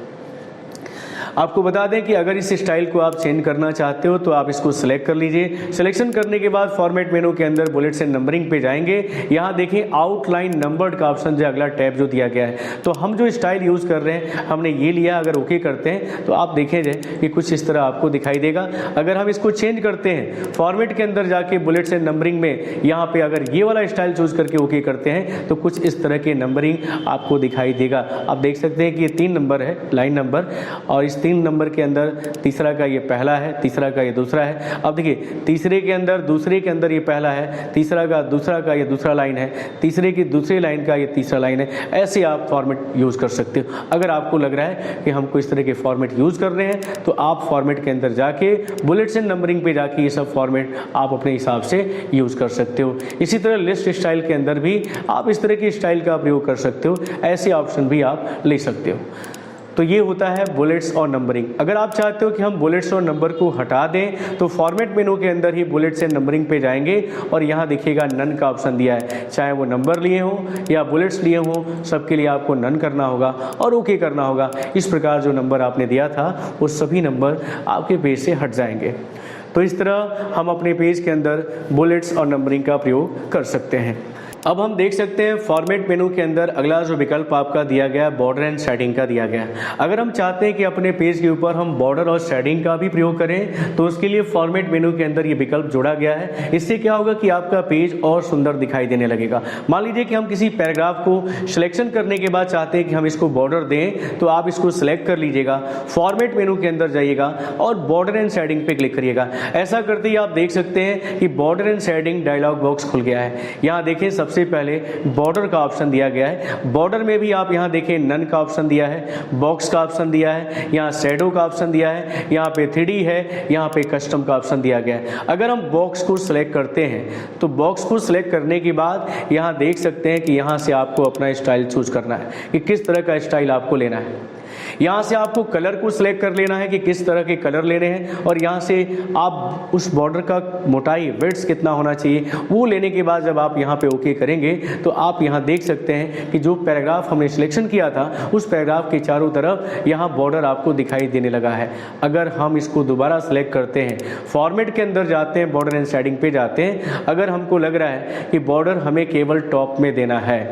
आपको बता दें कि अगर इस स्टाइल को आप चेंज करना चाहते हो तो आप इसको सिलेक्ट कर लीजिए। सिलेक्शन करने के बाद फॉर्मेट मेनू के अंदर बुलेट्स एंड नंबरिंग पे जाएंगे। यहाँ देखिए आउटलाइन नंबर्ड का ऑप्शन जो अगला टैब जो दिया गया है, तो हम जो स्टाइल यूज़ कर रहे हैं हमने ये लिया। अगर ओके करते हैं तो आप देखें जाए कि कुछ इस तरह आपको दिखाई देगा। अगर हम इसको चेंज करते हैं फॉर्मेट के अंदर जाके बुलेट्स एंड नंबरिंग में, यहाँ पे अगर ये वाला स्टाइल चूज़ करके ओके करते हैं तो कुछ इस तरह के नंबरिंग आपको दिखाई देगा। आप देख सकते हैं कि ये 3 नंबर है, लाइन नंबर, और इस 3 नंबर के अंदर तीसरा का ये पहला है, तीसरा का ये दूसरा है। अब देखिए तीसरे के अंदर दूसरे के अंदर ये पहला है, तीसरा का दूसरा का ये दूसरा लाइन है, तीसरे की दूसरी लाइन का ये तीसरा लाइन है। ऐसे आप फॉर्मेट यूज़ कर सकते हो। अगर आपको लग रहा है कि हमको इस तरह के फॉर्मेट यूज़ कर रहे हैं तो आप फॉर्मेट के अंदर जाके बुलेट्स एंड नंबरिंग पे जाके ये सब फॉर्मेट आप अपने हिसाब से यूज़ कर सकते हो। इसी तरह लिस्ट स्टाइल के अंदर भी आप इस तरह की स्टाइल का प्रयोग कर सकते हो। ऐसे ऑप्शन भी आप ले सकते हो। तो ये होता है बुलेट्स और नंबरिंग। अगर आप चाहते हो कि हम बुलेट्स और नंबर को हटा दें तो फॉर्मेट मेनू के अंदर ही बुलेट्स एंड नंबरिंग पे जाएंगे और यहाँ देखिएगा नन का ऑप्शन दिया है। चाहे वो नंबर लिए हों या बुलेट्स लिए हों, सबके लिए आपको नन करना होगा और ओके करना होगा। इस प्रकार जो नंबर आपने दिया था वो सभी नंबर आपके पेज से हट जाएंगे। तो इस तरह हम अपने पेज के अंदर बुलेट्स और नंबरिंग का प्रयोग कर सकते हैं। अब हम देख सकते हैं फॉर्मेट मेनू के अंदर अगला जो विकल्प आपका दिया गया है बॉर्डर एंड शेडिंग का दिया गया है। अगर हम चाहते हैं कि अपने पेज के ऊपर हम बॉर्डर और शेडिंग का भी प्रयोग करें तो उसके लिए फॉर्मेट मेनू के अंदर ये विकल्प जोड़ा गया है। इससे क्या होगा कि आपका पेज और सुंदर दिखाई देने लगेगा। मान लीजिए कि हम किसी पैराग्राफ को सिलेक्शन करने के बाद चाहते हैं कि हम इसको बॉर्डर दें, तो आप इसको सिलेक्ट कर लीजिएगा, फॉर्मेट मेनू के अंदर जाइएगा और बॉर्डर एंड शेडिंग पे क्लिक करिएगा। ऐसा करते ही आप देख सकते हैं कि border and shading dialog box खुल गया है। यहाँ देखें सबसे पहले बॉर्डर का ऑप्शन दिया गया है। बॉर्डर में भी आप यहाँ देखें नन का ऑप्शन दिया है, बॉक्स का ऑप्शन दिया है, यहाँ शैडो का ऑप्शन दिया है, यहाँ पे 3D है, यहाँ पे कस्टम का ऑप्शन दिया गया है। अगर हम बॉक्स को सिलेक्ट करते हैं तो बॉक्स को सिलेक्ट करने के बाद यहाँ देख सकते हैं कि यहाँ से आपको अपना स्टाइल चूज करना है कि किस तरह का स्टाइल आपको लेना है। यहाँ से आपको कलर को सिलेक्ट कर लेना है कि किस तरह के कलर लेने हैं और यहाँ से आप उस बॉर्डर का मोटाई विड्थ कितना होना चाहिए वो लेने के बाद जब आप यहाँ पे ओके करेंगे तो आप यहाँ देख सकते हैं कि जो पैराग्राफ हमने सिलेक्शन किया था उस पैराग्राफ के चारों तरफ यहाँ बॉर्डर आपको दिखाई देने लगा है। अगर हम इसको दोबारा सेलेक्ट करते हैं, फॉर्मेट के अंदर जाते हैं, बॉर्डर एंड शेडिंग पे जाते हैं, अगर हमको लग रहा है कि बॉर्डर हमें केवल टॉप में देना है,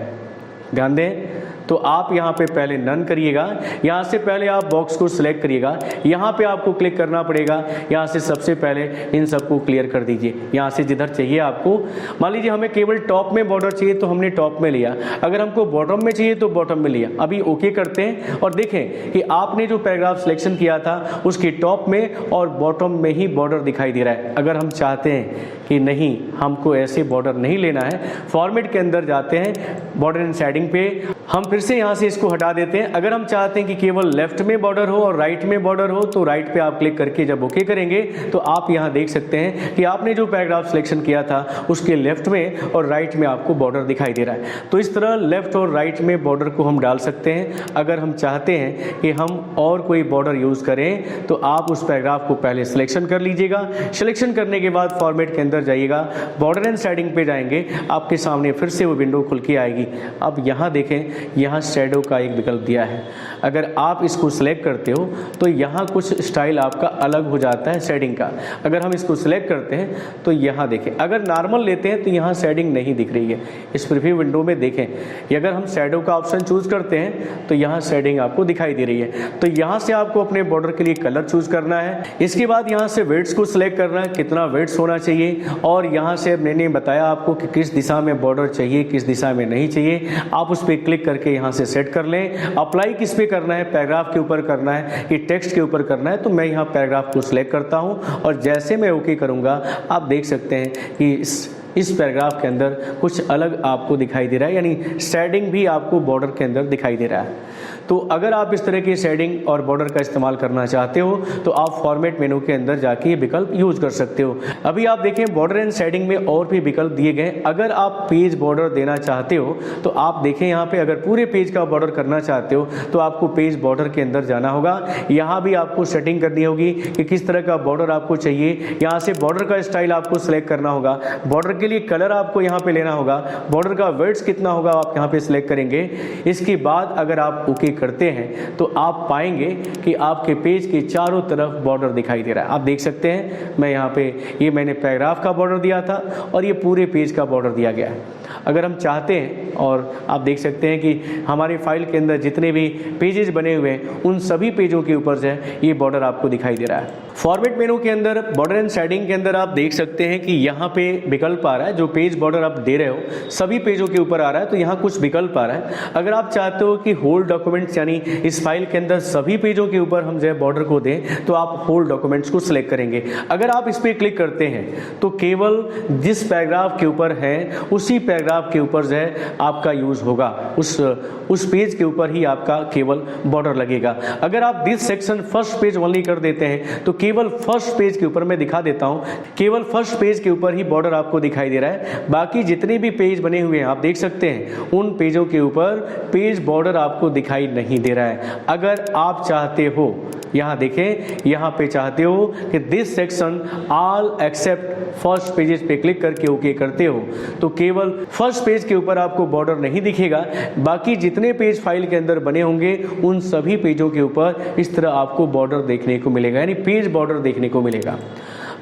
ध्यान दें, तो आप यहाँ पे पहले नन करिएगा। यहाँ से पहले आप बॉक्स को सिलेक्ट करिएगा, यहाँ पे आपको क्लिक करना पड़ेगा। यहाँ से सबसे पहले इन सबको क्लियर कर दीजिए। यहाँ से जिधर चाहिए आपको, मान लीजिए हमें केवल टॉप में बॉर्डर चाहिए तो हमने टॉप में लिया, अगर हमको बॉटम में चाहिए तो बॉटम में लिया। अभी ओके करते हैं और देखें कि आपने जो पैराग्राफ सिलेक्शन किया था उसके टॉप में और बॉटम में ही बॉर्डर दिखाई दे रहा है। अगर हम चाहते हैं कि नहीं, हमको ऐसे बॉर्डर नहीं लेना है, फॉर्मेट के अंदर जाते हैं, बॉर्डर एंड शेडिंग पे हम फिर से यहाँ से इसको हटा देते हैं। अगर हम चाहते हैं कि केवल लेफ्ट में बॉर्डर हो और राइट में बॉर्डर हो तो राइट पे आप क्लिक करके जब ओके करेंगे तो आप यहाँ देख सकते हैं कि आपने जो पैराग्राफ सिलेक्शन किया था उसके लेफ्ट में और राइट में आपको बॉर्डर दिखाई दे रहा है। तो इस तरह लेफ्ट और राइट में बॉर्डर को हम डाल सकते हैं। अगर हम चाहते हैं कि हम और कोई बॉर्डर यूज़ करें तो आप उस पैराग्राफ को पहले सिलेक्शन कर लीजिएगा। सिलेक्शन करने के बाद फॉर्मेट के अंदर जाइएगा, बॉर्डर एंड शेडिंग पे जाएंगे, आपके सामने फिर से वो विंडो खुल के आएगी। अब यहाँ देखें, यहाँ शैडो का एक विकल्प दिया है। अगर आप इसको सिलेक्ट करते हो तो यहाँ कुछ स्टाइल आपका अलग हो जाता है शेडिंग का। अगर हम इसको सिलेक्ट करते हैं तो यहाँ देखें, अगर नॉर्मल लेते हैं तो यहाँ शेडिंग नहीं दिख रही है। इस प्रीव्यू विंडो में देखें, अगर हम शैडो का ऑप्शन चूज करते हैं तो यहाँ शेडिंग आपको दिखाई दे रही है। तो यहाँ से आपको अपने बॉर्डर के लिए कलर चूज करना है। इसके बाद यहाँ से वेट्स को सिलेक्ट करना है, कितना वेट्स होना चाहिए, और यहाँ से मैंने बताया आपको कि किस दिशा में बॉर्डर चाहिए, किस दिशा में नहीं चाहिए। आप उस पर क्लिक करके यहाँ से सेट कर लें। अप्लाई किस पे करना है, पैराग्राफ के ऊपर करना है कि टेक्स्ट के ऊपर करना है, तो मैं यहाँ पैराग्राफ को सिलेक्ट करता हूँ और जैसे मैं ओके करूँगा आप देख सकते हैं कि इस इस पैराग्राफ के अंदर कुछ अलग आपको दिखाई दे रहा है, यानी शेडिंग भी आपको बॉर्डर के अंदर दिखाई दे रहा है। तो अगर आप इस तरह की शेडिंग और बॉर्डर का इस्तेमाल करना चाहते हो तो आप फॉर्मेट मेनू के अंदर जाके ये विकल्प यूज कर सकते हो। अभी आप देखें बॉर्डर एंड शेडिंग में और भी विकल्प दिए गए। अगर आप पेज बॉर्डर देना चाहते हो तो आप देखें यहाँ पे अगर पूरे पेज का बॉर्डर करना चाहते हो तो आपको पेज बॉर्डर के अंदर जाना होगा। यहाँ भी आपको सेटिंग करनी होगी कि किस तरह का बॉर्डर आपको चाहिए। यहाँ से बॉर्डर का स्टाइल आपको सिलेक्ट करना होगा, बॉर्डर के लिए कलर आपको यहाँ पे लेना होगा, बॉर्डर का विड्थ कितना होगा आप यहाँ पे सिलेक्ट करेंगे। इसके बाद अगर आप ओके करते हैं तो आप पाएंगे कि आपके पेज के चारों तरफ बॉर्डर दिखाई दे रहा है। आप देख सकते हैं मैं यहाँ पे ये मैंने पैराग्राफ का बॉर्डर दिया था और ये पूरे पेज का बॉर्डर दिया गया है। अगर हम चाहते हैं और आप देख सकते हैं कि हमारी फाइल के अंदर जितने भी पेजेस बने हुए हैं उन सभी पेजों के ऊपर से ये बॉर्डर आपको दिखाई दे रहा है। फॉर्मेट मेनू के अंदर बॉर्डर एंड शेडिंग के अंदर आप देख सकते हैं कि यहाँ पे विकल्प आ रहा है, जो पेज बॉर्डर आप दे रहे हो सभी पेजों के ऊपर आ रहा है, तो यहाँ कुछ विकल्प आ रहा है। अगर आप चाहते हो कि होल डॉक्यूमेंट्स यानी इस फाइल के अंदर सभी पेजों के ऊपर हम जो है बॉर्डर को दें तो आप होल डॉक्यूमेंट्स को सिलेक्ट करेंगे। अगर आप इस पर क्लिक करते हैं तो केवल जिस पैराग्राफ के ऊपर है उसी पैराग्राफ के ऊपर जो है आपका यूज होगा, उस पेज के ऊपर ही आपका केवल बॉर्डर लगेगा। अगर आप this section first page only कर देते हैं तो केवल फर्स्ट पेज के ऊपर मैं दिखा देता हूं, केवल फर्स्ट पेज के ऊपर ही बॉर्डर आपको दिखाई दे रहा है। बाकी जितने भी पेज बने हुए हैं आप देख सकते हैं उन पेजों के ऊपर पेज बॉर्डर आपको दिखाई नहीं दे रहा है। अगर आप चाहते हो, यहाँ देखें यहाँ पे चाहते हो कि this section all except first pages पे क्लिक करके ओके करते हो तो केवल फर्स्ट पेज के ऊपर आपको बॉर्डर नहीं दिखेगा, बाकी जितने पेज फाइल के अंदर बने होंगे उन सभी पेजों के ऊपर इस तरह आपको बॉर्डर देखने को मिलेगा, यानी पेज बॉर्डर देखने को मिलेगा।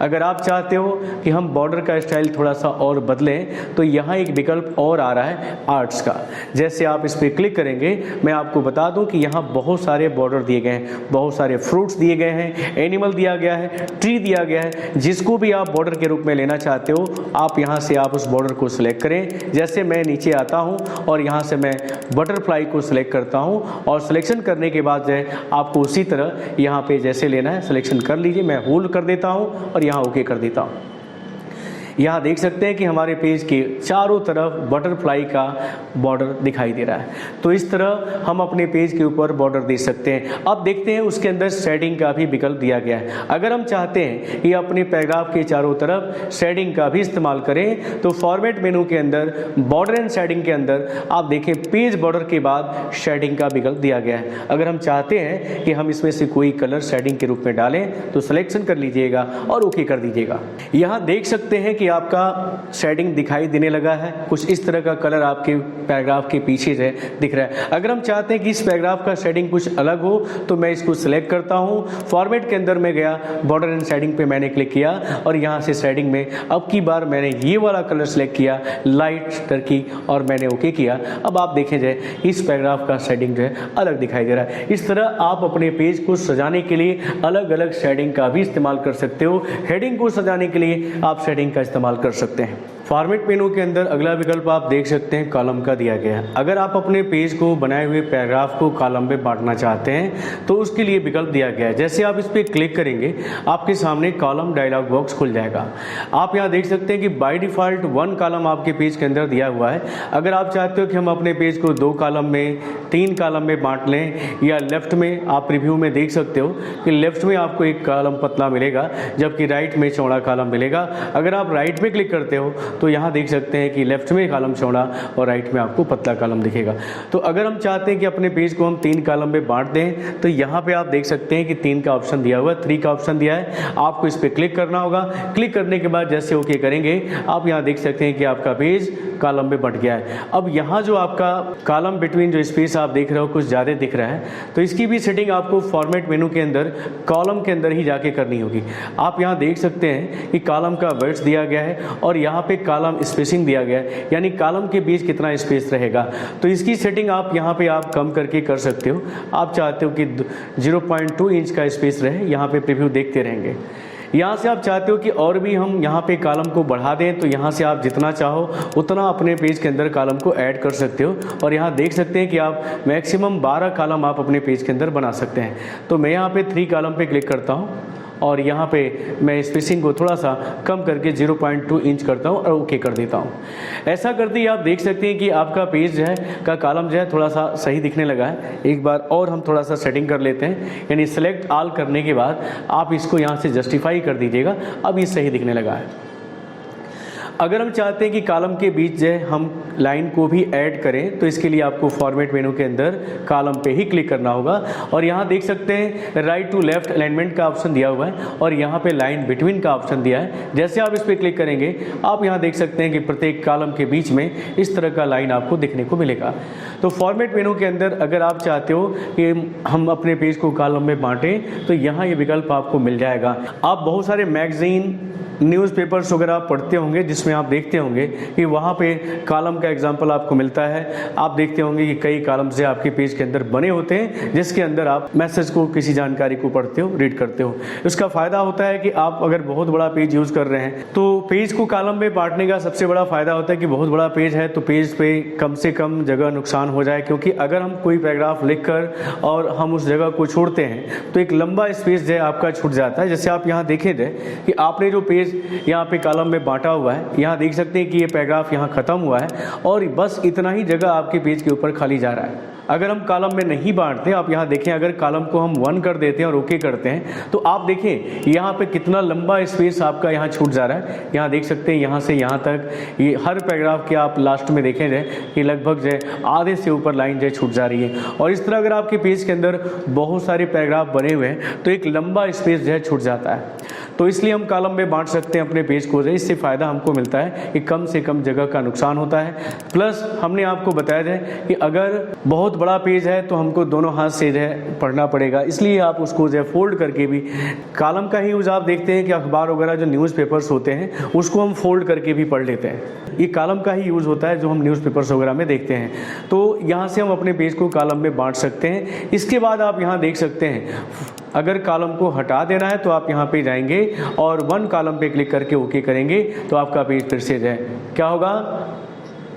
अगर आप चाहते हो कि हम बॉर्डर का स्टाइल थोड़ा सा और बदलें तो यहाँ एक विकल्प और आ रहा है आर्ट्स का। जैसे आप इस पर क्लिक करेंगे मैं आपको बता दूं कि यहाँ बहुत सारे बॉर्डर दिए गए हैं, बहुत सारे फ्रूट्स दिए गए हैं, एनिमल दिया गया है, ट्री दिया गया है। जिसको भी आप बॉर्डर के रूप में लेना चाहते हो आप यहाँ से आप उस बॉर्डर को सिलेक्ट करें। जैसे मैं नीचे आता हूँ और यहाँ से मैं बटरफ्लाई को सिलेक्ट करता हूँ और सिलेक्शन करने के बाद जो है आपको उसी तरह यहाँ पे जैसे लेना है सिलेक्शन कर लीजिए। मैं होल्ड कर देता हूँ और यहाँ ओके कर देता हूँ। यहाँ देख सकते हैं कि हमारे पेज के चारों तरफ बटरफ्लाई का बॉर्डर दिखाई दे रहा है। तो इस तरह हम अपने पेज के ऊपर बॉर्डर दे सकते हैं। अब देखते हैं उसके अंदर शेडिंग का भी विकल्प दिया गया है। अगर हम चाहते हैं कि अपने पैराग्राफ के चारों तरफ शेडिंग का भी इस्तेमाल करें तो फॉर्मेट मेनू के अंदर बॉर्डर एंड शेडिंग के अंदर आप देखें पेज बॉर्डर के बाद शेडिंग का विकल्प दिया गया है। अगर हम चाहते हैं कि हम इसमें से कोई कलर शेडिंग के रूप में डालें तो सिलेक्शन कर लीजिएगा और ओके कर दीजिएगा। यहाँ देख सकते हैं कि आपका शेडिंग दिखाई देने लगा है, कुछ इस तरह का कलर आपके पैराग्राफ के पीछे से दिख रहा है। अगर हम चाहते हैं कि इस पैराग्राफ का शेडिंग कुछ अलग हो तो मैं इसको सिलेक्ट करता हूं, फॉर्मेट के अंदर मैं गया, बॉर्डर एंड शेडिंग पे मैंने क्लिक किया और यहां से शेडिंग में अब की बार मैंने ये वाला कलर सेलेक्ट किया लाइट टर्की और मैंने ओके किया। अब आप देखें जाए इस पैराग्राफ का शेडिंग जो है अलग दिखाई दे रहा है। इस तरह आप अपने पेज को सजाने के लिए अलग अलग शेडिंग का भी इस्तेमाल कर सकते हो। हेडिंग को सजाने के लिए आप शेडिंग का इस्तेमाल कर सकते हैं। फॉर्मेट मेनू के अंदर अगला विकल्प आप देख सकते हैं कॉलम का दिया गया है। अगर आप अपने पेज को बनाए हुए पैराग्राफ को कॉलम में बांटना चाहते हैं तो उसके लिए विकल्प दिया गया है। जैसे आप इस पर क्लिक करेंगे आपके सामने कॉलम डायलॉग बॉक्स खुल जाएगा। आप यहाँ देख सकते हैं कि बाय डिफ़ॉल्ट 1 कॉलम आपके पेज के अंदर दिया हुआ है। अगर आप चाहते हो कि हम अपने पेज को 2 कॉलम में 3 कॉलम में बांट लें या लेफ्ट में आप रिव्यू में देख सकते हो कि लेफ्ट में आपको एक कॉलम पतला मिलेगा जबकि राइट में चौड़ा कॉलम मिलेगा। अगर आप राइट में क्लिक करते हो तो यहाँ देख सकते हैं कि लेफ्ट में कॉलम चौड़ा और राइट में आपको पतला कॉलम दिखेगा। तो अगर हम चाहते हैं कि अपने पेज को हम 3 कॉलम में बांट दें तो यहाँ पे आप देख सकते हैं कि 3 का ऑप्शन दिया हुआ है, 3 का ऑप्शन दिया है। आपको इस पर क्लिक करना होगा। क्लिक करने के बाद जैसे ओके करेंगे आप यहाँ देख सकते हैं कि आपका पेज कॉलम में बंट गया है। अब यहाँ जो आपका कॉलम बिटवीन जो स्पेस आप देख रहे हो कुछ ज़्यादा दिख रहा है तो इसकी भी सेटिंग आपको फॉर्मेट मेनू के अंदर कॉलम के अंदर ही जाके करनी होगी। आप यहाँ देख सकते हैं कि कॉलम का विड्थ दिया गया है और यहाँ पे कॉलम स्पेसिंग दिया गया है, यानी कॉलम के बीच कितना स्पेस रहेगा। तो इसकी सेटिंग आप यहाँ पे आप कम करके कर सकते हो। आप चाहते हो कि 0.2 इंच का स्पेस रहे, यहाँ पे प्रीव्यू देखते रहेंगे। यहाँ से आप चाहते हो कि और भी हम यहाँ पे कॉलम को बढ़ा दें तो यहाँ से आप जितना चाहो उतना अपने पेज के अंदर कॉलम को ऐड कर सकते हो। और यहाँ देख सकते हैं कि आप मैक्सिमम 12 कॉलम आप अपने पेज के अंदर बना सकते हैं। तो मैं यहाँ पे 3 कॉलम पे क्लिक करता हूँ और यहाँ पे मैं स्पेसिंग को थोड़ा सा कम करके 0.2 इंच करता हूँ और ओके कर देता हूँ। ऐसा करते ही आप देख सकते हैं कि आपका पेज जो है का कॉलम जो है थोड़ा सा सही दिखने लगा है। एक बार और हम थोड़ा सा सेटिंग कर लेते हैं, यानी सेलेक्ट ऑल करने के बाद आप इसको यहाँ से जस्टिफाई कर दीजिएगा। अब ये सही दिखने लगा है। अगर हम चाहते हैं कि कॉलम के बीच जो है हम लाइन को भी ऐड करें, तो इसके लिए आपको फॉर्मेट मेनू के अंदर कॉलम पे ही क्लिक करना होगा और यहाँ देख सकते हैं राइट टू लेफ्ट अलाइनमेंट का ऑप्शन दिया हुआ है और यहाँ पे लाइन बिटवीन का ऑप्शन दिया है। जैसे आप इस पर क्लिक करेंगे आप यहाँ देख सकते हैं कि प्रत्येक कॉलम के बीच में इस तरह का लाइन आपको देखने को मिलेगा। तो फॉर्मेट मेनू के अंदर अगर आप चाहते हो कि हम अपने पेज को कॉलम में बांटें, तो यहाँ ये विकल्प आपको मिल जाएगा। आप बहुत सारे मैगजीन, न्यूज़पेपर्स वगैरह पढ़ते होंगे जिसमें आप देखते होंगे कि वहाँ पे कॉलम का एग्जांपल आपको मिलता है। आप देखते होंगे कि कई कॉलम से आपके पेज के अंदर बने होते हैं जिसके अंदर आप मैसेज को, किसी जानकारी को पढ़ते हो, रीड करते हो। इसका फ़ायदा होता है कि आप अगर बहुत बड़ा पेज यूज़ कर रहे हैं तो पेज को कॉलम में बांटने का सबसे बड़ा फ़ायदा होता है कि बहुत बड़ा पेज है तो पेज पे कम से कम जगह नुकसान हो जाए, क्योंकि अगर हम कोई पैराग्राफ लिख कर और हम उस जगह को छोड़ते हैं तो एक लंबा स्पेस जो है आपका छूट जाता है। जैसे आप यहाँ देखें कि आपने जो पेज यहाँ पे कॉलम में बांटा हुआ है, यहाँ देख सकते हैं कि ये पैराग्राफ यहाँ ख़त्म हुआ है और बस इतना ही जगह आपके पेज के ऊपर खाली जा रहा है। अगर हम कॉलम में नहीं बांटते, आप यहाँ देखें, अगर कॉलम को हम 1 कर देते हैं और ओके करते हैं तो आप देखें यहाँ पे कितना लंबा स्पेस आपका यहाँ छूट जा रहा है। यहाँ देख सकते हैं यहाँ से यहाँ तक ये हर पैराग्राफ के आप लास्ट में देखें जाए कि लगभग जो है आधे से ऊपर लाइन जो छूट जा रही है। और इस तरह अगर आपके पेज के अंदर बहुत सारे पैराग्राफ बने हुए हैं तो एक लंबा स्पेस जो है छूट जाता है। तो इसलिए हम कॉलम में बांट सकते हैं अपने पेज को। इससे फ़ायदा हमको मिलता है कि कम से कम जगह का नुकसान होता है। प्लस हमने आपको बताया जाए कि अगर बहुत बड़ा पेज है तो हमको दोनों हाथ से जो है पढ़ना पड़ेगा, इसलिए आप उसको जो है फोल्ड करके भी, कॉलम का ही यूज़ आप देखते हैं कि अखबार वगैरह जो न्यूज़पेपर्स होते हैं उसको हम फोल्ड करके भी पढ़ लेते हैं। ये कॉलम का ही यूज़ होता है जो हम न्यूज़पेपर्स वगैरह में देखते हैं। तो यहाँ से हम अपने पेज को कॉलम में बांट सकते हैं। इसके बाद आप यहाँ देख सकते हैं अगर कॉलम को हटा देना है तो आप यहाँ पे जाएंगे और 1 कॉलम पे क्लिक करके ओके करेंगे तो आपका पेज फिर से जाए क्या होगा,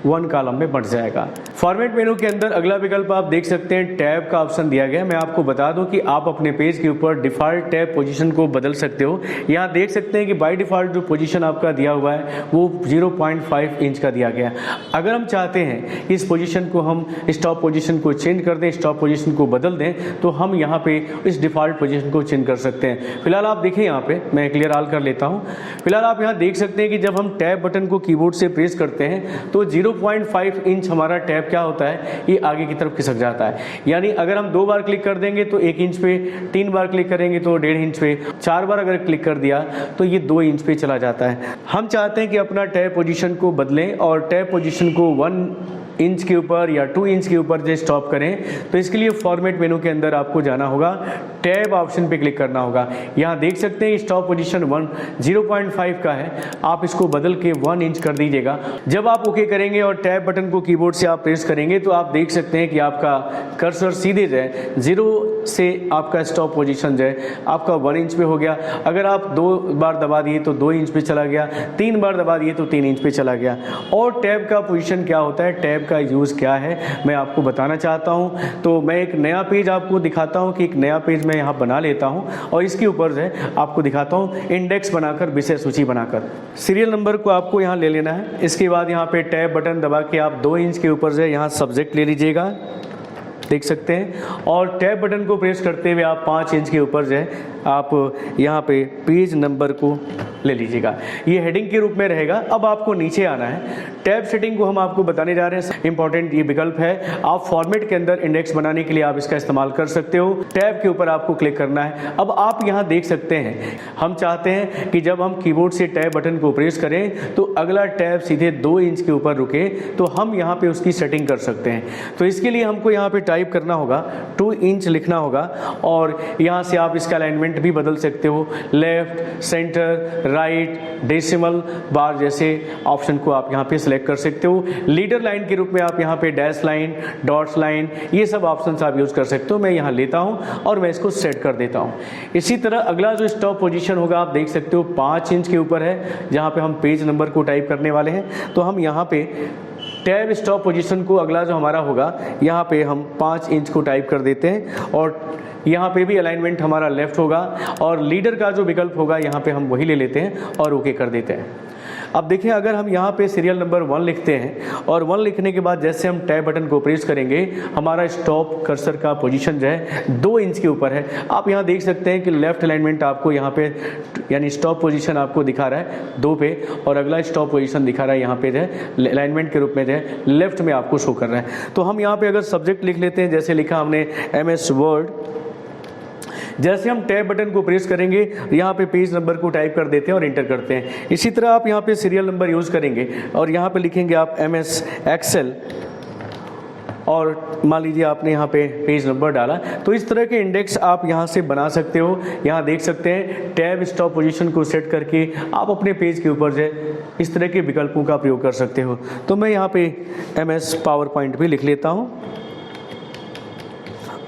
1 कॉलम में बढ़ जाएगा। फॉर्मेट मेनू के अंदर अगला विकल्प आप देख सकते हैं टैब का ऑप्शन दिया गया है। मैं आपको बता दूं कि आप अपने पेज के ऊपर डिफ़ॉल्ट टैब पोजीशन को बदल सकते हो। यहाँ देख सकते हैं कि बाय डिफ़ॉल्ट जो पोजीशन आपका दिया हुआ है वो 0.5 इंच का दिया गया है। अगर हम चाहते हैं कि इस पोजीशन को हम स्टॉप पोजीशन को चेंज कर दें, स्टॉप पोजीशन को बदल दें, तो हम यहाँ पे इस डिफ़ॉल्ट पोजीशन को चेंज कर सकते हैं। फिलहाल आप देखें यहाँ पे मैं क्लियर ऑल कर लेता हूँ। फिलहाल आप यहाँ देख सकते हैं कि जब हम टैब बटन को कीबोर्ड से प्रेस करते हैं तो 0.5 इंच हमारा टैब क्या होता है, ये आगे की तरफ खिसक जाता है। यानी अगर हम 2 बार क्लिक कर देंगे तो 1 इंच पे, 3 बार क्लिक करेंगे तो 1.5 इंच पे, 4 बार अगर क्लिक कर दिया तो ये 2 इंच पे चला जाता है। हम चाहते हैं कि अपना टैब पोजीशन को बदलें और टैब पोजीशन को 1 इंच के ऊपर या 2 इंच के ऊपर जो स्टॉप करें, तो इसके लिए फॉर्मेट मेनू के अंदर आपको जाना होगा, टैब ऑप्शन पे क्लिक करना होगा। यहाँ देख सकते हैं स्टॉप पोजीशन 0.5 का है, आप इसको बदल के 1 इंच कर दीजिएगा। जब आप ओके करेंगे और टैब बटन को कीबोर्ड से आप प्रेस करेंगे तो आप देख सकते हैं कि आपका कर्सर सीधे जो है 0 से आपका स्टॉप पोजीशन जो है आपका 1 इंच पे हो गया। अगर आप 2 बार दबा दिए तो 2 इंच पे चला गया, 3 बार दबा दिए तो 3 इंच पे चला गया। और टैब का पोजीशन क्या होता है, टैब का यूज़ क्या है, मैं आपको बताना चाहता हूं। तो मैं एक नया पेज आपको दिखाता हूं कि एक नया पेज मैं यहां बना लेता हूं और इसके ऊपर जो है आपको दिखाता हूं इंडेक्स बनाकर, विषय सूची बनाकर। सीरियल नंबर को आपको यहां ले लेना है। इसके बाद यहां पे टैब बटन दबा के आप 2 इंच के ऊपर जो है यहां सब्जेक्ट ले लीजिएगा, देख सकते हैं। और टैब बटन को प्रेस करते हुए आप 5 इंच के ऊपर जो है आप यहाँ पे पेज नंबर को ले लीजिएगा, ये हेडिंग के रूप में रहेगा। अब आपको नीचे आना है, टैब सेटिंग को हम आपको बताने जा रहे हैं। इंपॉर्टेंट ये विकल्प है, आप फॉर्मेट के अंदर इंडेक्स बनाने के लिए आप इसका इस्तेमाल कर सकते हो। टैब के ऊपर आपको क्लिक करना है। अब आप यहाँ देख सकते हैं, हम चाहते हैं कि जब हम कीबोर्ड से टैब बटन को प्रेस करें तो अगला टैब सीधे 2 इंच के ऊपर रुके, तो हम यहाँ पे उसकी सेटिंग कर सकते हैं। तो इसके लिए हमको यहाँ पे टाइप करना होगा, 2 इंच लिखना होगा और यहाँ से आप इसका अलाइनमेंट भी बदल सकते हो, लेफ्ट, सेंटर, राइट, डेसिमल बार जैसे ऑप्शन को आप यहाँ पे सिलेक्ट कर सकते हो। लीडर लाइन के रूप में आप यहाँ पे डैश लाइन, डॉट्स लाइन, ये सब ऑप्शंस आप यूज़ कर सकते हो। मैं यहाँ लेता हूँ और मैं इसको सेट कर देता हूँ। इसी तरह अगला जो स्टॉप पोजीशन होगा आप देख सकते हो 5 इंच के ऊपर है, जहाँ पे हम पेज नंबर को टाइप करने वाले हैं। तो हम यहाँ पे टैब स्टॉप पोजीशन को अगला जो हमारा होगा यहाँ पे हम 5 इंच को टाइप कर देते हैं और यहाँ पे भी अलाइनमेंट हमारा लेफ्ट होगा और लीडर का जो विकल्प होगा यहाँ पे हम वही ले लेते हैं और ओके कर देते हैं। अब देखिए, अगर हम यहाँ पे सीरियल नंबर 1 लिखते हैं और 1 लिखने के बाद जैसे हम टैब बटन को प्रेस करेंगे, हमारा स्टॉप कर्सर का पोजीशन जो है 2 इंच के ऊपर है। आप यहाँ देख सकते हैं कि लेफ्ट अलाइनमेंट आपको यहाँ पे यानी स्टॉप पोजीशन आपको दिखा रहा है 2 पे, और अगला स्टॉप पोजीशन दिखा रहा है यहाँ पे जो है अलाइनमेंट के रूप में जो है लेफ्ट में आपको शो कर रहा है। तो हम यहाँ पे अगर सब्जेक्ट लिख लेते हैं, जैसे लिखा हमने MS वर्ड, जैसे हम टैब बटन को प्रेस करेंगे यहाँ पे पेज नंबर को टाइप कर देते हैं और इंटर करते हैं। इसी तरह आप यहाँ पे सीरियल नंबर यूज़ करेंगे और यहाँ पे लिखेंगे आप MS एक्सेल और मान लीजिए आपने यहाँ पे पेज नंबर डाला। तो इस तरह के इंडेक्स आप यहाँ से बना सकते हो। यहाँ देख सकते हैं टैब स्टॉप पोजीशन को सेट करके आप अपने पेज के ऊपर जो इस तरह के विकल्पों का प्रयोग कर सकते हो। तो मैं यहाँ पे MS पावर पॉइंट भी लिख लेता हूँ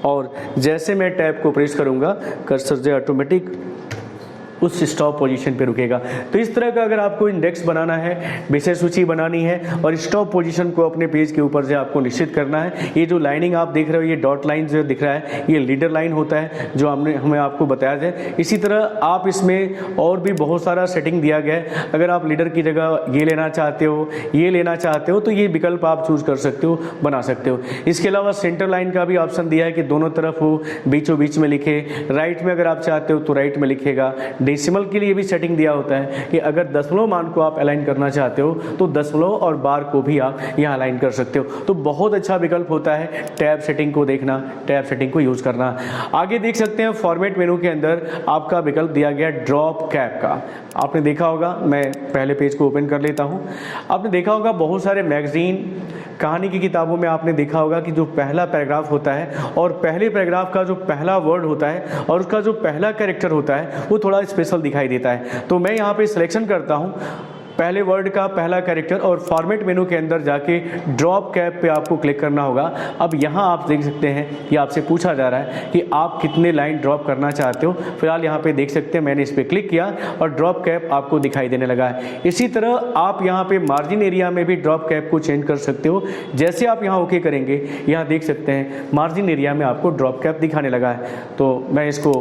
और जैसे मैं टैब को प्रेस करूंगा कर्सर जो ऑटोमेटिक उस स्टॉप पोजीशन पे रुकेगा। तो इस तरह का अगर आपको इंडेक्स बनाना है, विषय सूची बनानी है और स्टॉप पोजीशन को अपने पेज के ऊपर से आपको निश्चित करना है। ये जो लाइनिंग आप देख रहे हो, ये डॉट लाइन जो दिख रहा है, ये लीडर लाइन होता है जो हमें आपको बताया जाए। इसी तरह आप इसमें और भी बहुत सारा सेटिंग दिया गया है। अगर आप लीडर की जगह ये लेना चाहते हो, ये लेना चाहते हो, तो ये विकल्प आप चूज कर सकते हो, बना सकते हो। इसके अलावा सेंटर लाइन का भी ऑप्शन दिया है कि दोनों तरफ वो बीचों बीच में लिखे। राइट में अगर आप चाहते हो तो राइट में लिखेगा। डेसिमल के लिए भी सेटिंग दिया होता है कि अगर दशमलव मान को आप अलाइन करना चाहते हो तो दशमलव और बार को भी आप यहाँ अलाइन कर सकते हो। तो बहुत अच्छा विकल्प होता है टैब सेटिंग को देखना, टैब सेटिंग को यूज करना। आगे देख सकते हैं फॉर्मेट मेनू के अंदर आपका विकल्प दिया गया ड्रॉप कैप का। आपने देखा होगा, मैं पहले पेज को ओपन कर लेता हूँ। आपने देखा होगा बहुत सारे मैगजीन, कहानी की किताबों में आपने देखा होगा कि जो पहला पैराग्राफ होता है और पहले पैराग्राफ का जो पहला वर्ड होता है और उसका जो पहला कैरेक्टर होता है वो थोड़ा स्पेशल दिखाई देता है। तो मैं यहाँ पे सिलेक्शन करता हूँ पहले वर्ड का पहला कैरेक्टर और फॉर्मेट मेनू के अंदर जाके ड्रॉप कैप पे आपको क्लिक करना होगा। अब यहाँ आप देख सकते हैं कि आपसे पूछा जा रहा है कि आप कितने लाइन ड्रॉप करना चाहते हो। फिलहाल यहाँ पे देख सकते हैं मैंने इस पर क्लिक किया और ड्रॉप कैप आपको दिखाई देने लगा है। इसी तरह आप यहाँ पे मार्जिन एरिया में भी ड्रॉप कैप को चेंज कर सकते हो। जैसे आप यहाँ ओके करेंगे, यहाँ देख सकते हैं मार्जिन एरिया में आपको ड्रॉप कैप दिखाने लगा है। तो मैं इसको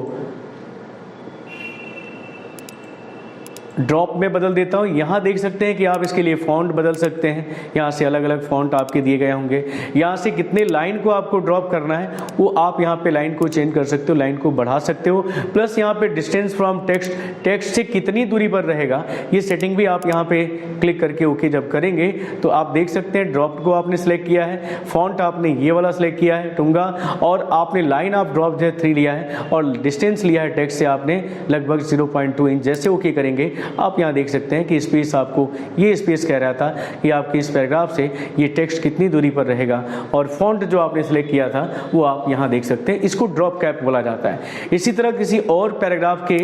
ड्रॉप में बदल देता हूँ। यहाँ देख सकते हैं कि आप इसके लिए फॉन्ट बदल सकते हैं। यहाँ से अलग अलग फॉन्ट आपके दिए गए होंगे। यहाँ से कितने लाइन को आपको ड्रॉप करना है वो आप यहाँ पे लाइन को चेंज कर सकते हो, लाइन को बढ़ा सकते हो। प्लस यहाँ पे डिस्टेंस फ्रॉम टेक्स्ट, टेक्स्ट से कितनी दूरी पर रहेगा ये सेटिंग भी आप यहाँ पे क्लिक करके ओके जब करेंगे तो आप देख सकते हैं ड्रॉप को आपने सेलेक्ट किया है, फॉन्ट आपने ये वाला सेलेक्ट किया है टूंगा, और आपने लाइन ऑफ ड्रॉप जो है 3 लिया है और डिस्टेंस लिया है टेक्स्ट से आपने लगभग 0.2 इंच। जैसे ओके करेंगे आप यहाँ देख सकते हैं कि स्पेस आपको ये स्पेस कह रहा था कि आपके इस पैराग्राफ से ये टेक्स्ट कितनी दूरी पर रहेगा, और फॉन्ट जो आपने सेलेक्ट किया था वो आप यहाँ देख सकते हैं। इसको ड्रॉप कैप बोला जाता है। इसी तरह किसी और पैराग्राफ के